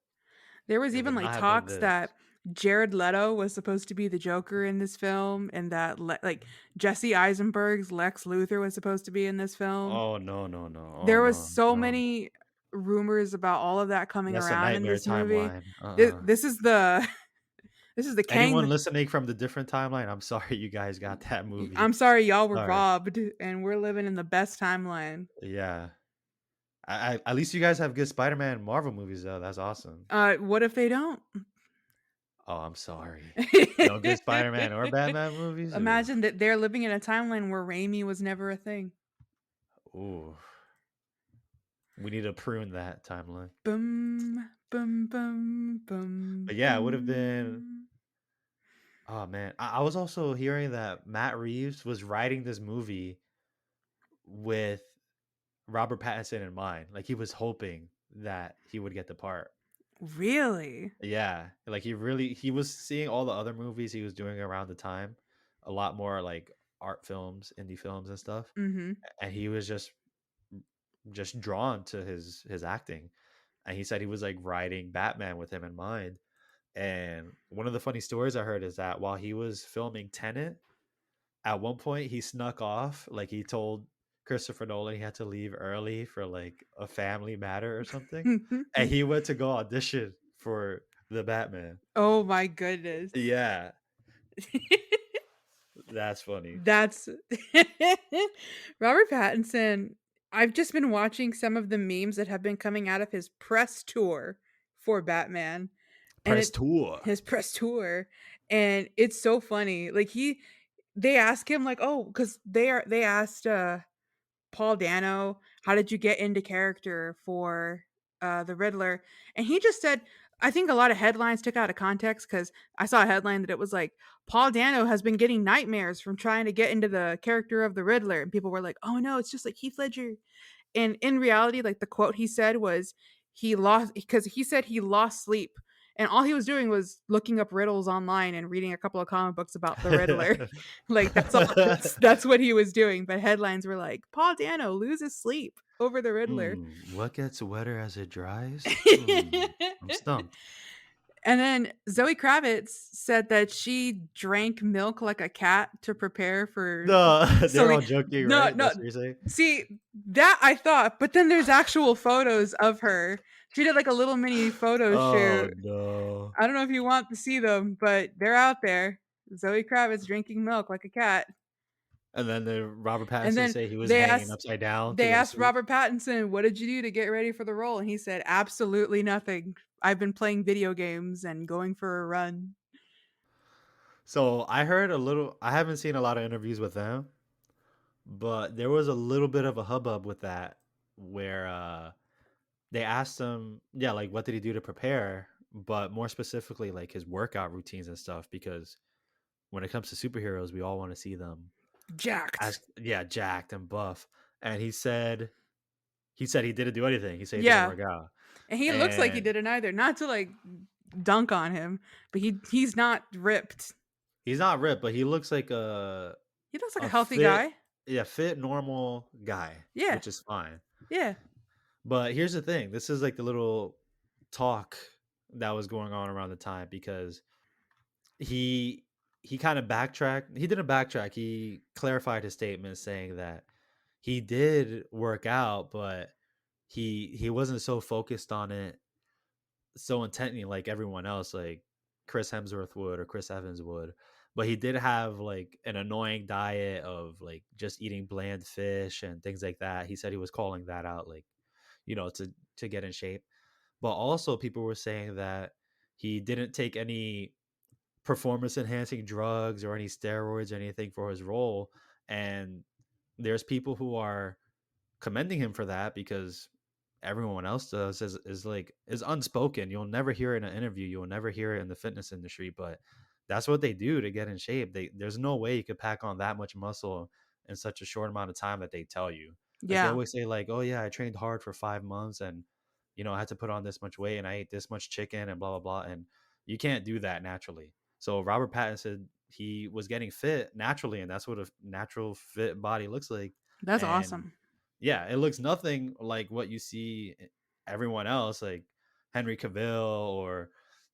There was It even would like not have been talks this. that Jared Leto was supposed to be the Joker in this film, and that like Jesse Eisenberg's Lex Luthor was supposed to be in this film. Oh no, no, no. Oh There was no, so no. many rumors about all of that coming That's a around in nightmare this movie. timeline. This, this is the this is the Anyone Kang. listening from the different timeline, I'm sorry you guys got that movie. I'm sorry, y'all were Sorry. robbed, and we're living in the best timeline. Yeah. At least you guys have good Spider-Man Marvel movies though. That's awesome. What if they don't? Oh, I'm sorry. No good Spider-Man or Batman movies? Ooh. Imagine that they're living in a timeline where Raimi was never a thing. Ooh. We need to prune that timeline. Boom, boom, boom, boom, But yeah, it would have been. boom. Oh man, I was also hearing that Matt Reeves was writing this movie with Robert Pattinson in mind. Like he was hoping that he would get the part. Really? Yeah, like he was seeing all the other movies he was doing around the time, a lot more like art films, indie films and stuff, Mhm. and he was just drawn to his acting. And he said he was like writing Batman with him in mind. And one of the funny stories I heard is that while he was filming Tenet, at one point he snuck off. Like he told Christopher Nolan he had to leave early for like a family matter or something, and he went to go audition for the Batman. Oh my goodness. Yeah, that's funny. That's Robert Pattinson. I've just been watching some of the memes that have been coming out of his press tour for Batman, and Press tour. his press tour, and it's so funny. Like they ask him like, "Oh," because they asked, Paul Dano, "How did you get into character for, the Riddler?" And he just said I think a lot of headlines took out of context because I saw a headline that it was like, "Paul Dano has been getting nightmares from trying to get into the character of the Riddler," and people were like, "Oh, no, it's just like Heath Ledger." And in reality, like, the quote he said was he lost because he said he lost sleep, and all he was doing was looking up riddles online and reading a couple of comic books about the Riddler. Like, that's what he was doing, but headlines were like, "Paul Dano loses sleep over the Riddler." What gets wetter as it dries? I'm stumped. And then Zoe Kravitz said that she drank milk like a cat to prepare for No, they're Celine all joking, no, right? no. That's what you're saying? See, that I thought, but then there's actual photos of her. She did, like, a little mini photo Oh shoot. no. I don't know if you want to see them, but they're out there. Zoe Kravitz drinking milk like a cat. And then the Robert And Pattinson then say he was they hanging asked upside down to they go to asked sleep. Robert Pattinson, "What did you do to get ready for the role?" And he said, "Absolutely nothing. I've been playing video games and going for a run." So I heard a little. I haven't seen a lot of interviews with them, but there was a little bit of a hubbub with that, where they asked him, yeah, like what did he do to prepare, but more specifically, like his workout routines and stuff, because when it comes to superheroes, we all want to see them Jacked. as yeah, jacked and buff. And he said he didn't do anything. He said he didn't Yeah. work out, And he looks like he and didn't either. Not to, like, dunk on him, but he's not ripped. he's not ripped, but he looks like He looks like a a healthy fit, guy. yeah, fit normal guy, Yeah. which is fine. Yeah. But here's the thing: this is like the little talk that was going on around the time, because he he kind of backtracked. He didn't backtrack. He clarified his statement, saying that he did work out, but he wasn't so focused on it so intently like everyone else, like Chris Hemsworth would or Chris Evans would. But he did have like an annoying diet of like just eating bland fish and things like that. He said he was calling that out, like, to get in shape. But also people were saying that he didn't take any performance enhancing drugs or any steroids or anything for his role. And there's people who are commending him for that, because everyone else does, is unspoken. You'll never hear it in an interview. You'll never hear it in the fitness industry, but that's what they do to get in shape. There's no way you could pack on that much muscle in such a short amount of time that they tell you. Like they Yeah. always say, like, oh yeah, I trained hard for 5 months, and I had to put on this much weight, and I ate this much chicken and blah blah blah. And you can't do that naturally. So Robert Pattinson said he was getting fit naturally, and that's what a natural fit body looks like. That's And awesome. yeah, it looks nothing like what you see everyone else, like Henry Cavill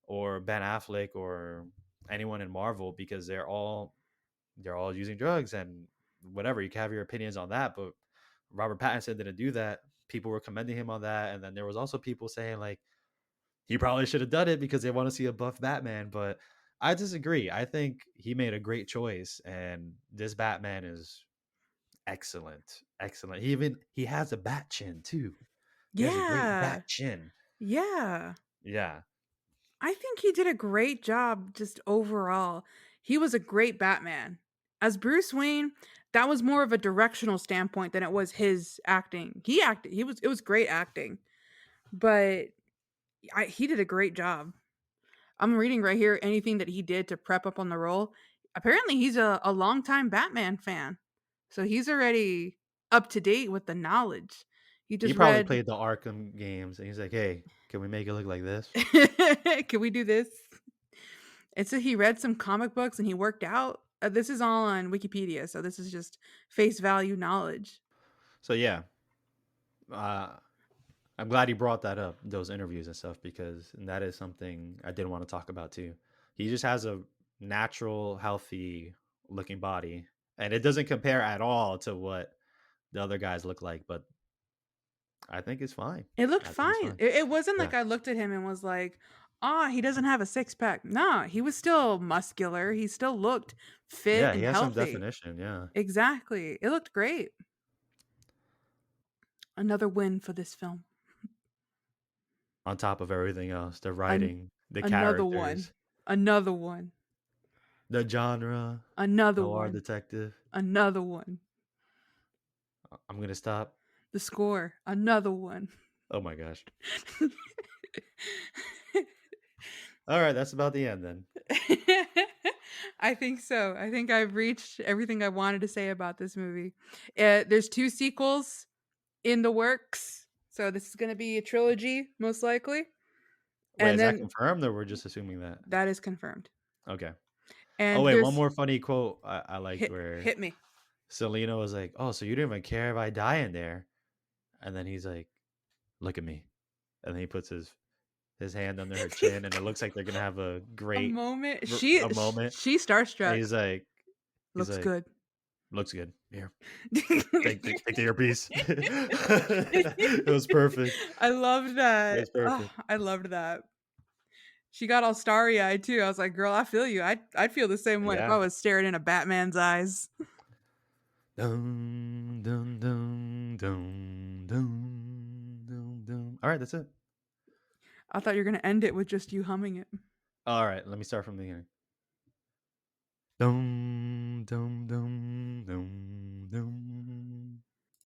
or Ben Affleck or anyone in Marvel, because they're all using drugs and whatever. You can have your opinions on that, but Robert Pattinson didn't do that. People were commending him on that, and then there was also people saying like he probably should have done it because they want to see a buff Batman. But I disagree. I think he made a great choice, and this Batman is excellent, excellent. He has a bat chin too. He has a great Yeah. bat chin. Yeah. Yeah. I think he did a great job just overall. He was a great Batman. As Bruce Wayne, that was more of a directional standpoint than it was his acting. He acted. It was great acting, but he did a great job. I'm reading right here anything that he did to prep up on the role. Apparently, he's a longtime Batman fan, so he's already up to date with the knowledge. He He just probably read. played the Arkham games and he's like, "Hey, can we make it look like this?" Can we do this? It said he read some comic books and he worked out. This is all on Wikipedia, so this is just face value knowledge. So yeah, uh, I'm glad he brought that up, those interviews and stuff, because that is something I did want to talk about too. He just has a natural, healthy looking body, and it doesn't compare at all to what the other guys look like. But I think it's fine. It looked I think it's fine. fine. It wasn't Yeah, like I looked at him and was like, "Ah, he doesn't have a six pack." Nah, he was still muscular. He still looked fit yeah, he and has some healthy. definition. Yeah. Exactly. It looked great. Another win for this film. On top of everything else, the An- writing, the Another one. characters. Another one. The genre, Another noir one. detective. Another one. I'm gonna stop. The score. Another one. Oh my gosh. All right, that's about the end then. I think so. I think I've reached everything I wanted to say about this movie. There's 2 sequels in the works, so this is gonna be a trilogy, most likely, Wait, and is that then confirmed or we're just assuming that? that is confirmed. Okay. Oh And wait, one there's more funny quote I liked hit where hit me. Selena was like, "Oh, so you don't even care if I die in there?" And then he's like, "Look at me." And then he puts his hand under her chin, and it looks like they're gonna have a A great moment. a moment. She's And starstruck. he's Looks like, good. looks good. Here, take the earpiece. It was perfect. I loved It that. was perfect. I loved that. She got all starry-eyed too. I was like, "Girl, I feel you. I'd feel the same way if I Yeah. was staring into Batman's eyes." Dun, dun, dun, dun, dun, dun, dun. All right, that's it. I thought you were gonna end it with just you humming it. All right, let me start from the beginning. Dum, dum, dum, dum, dum,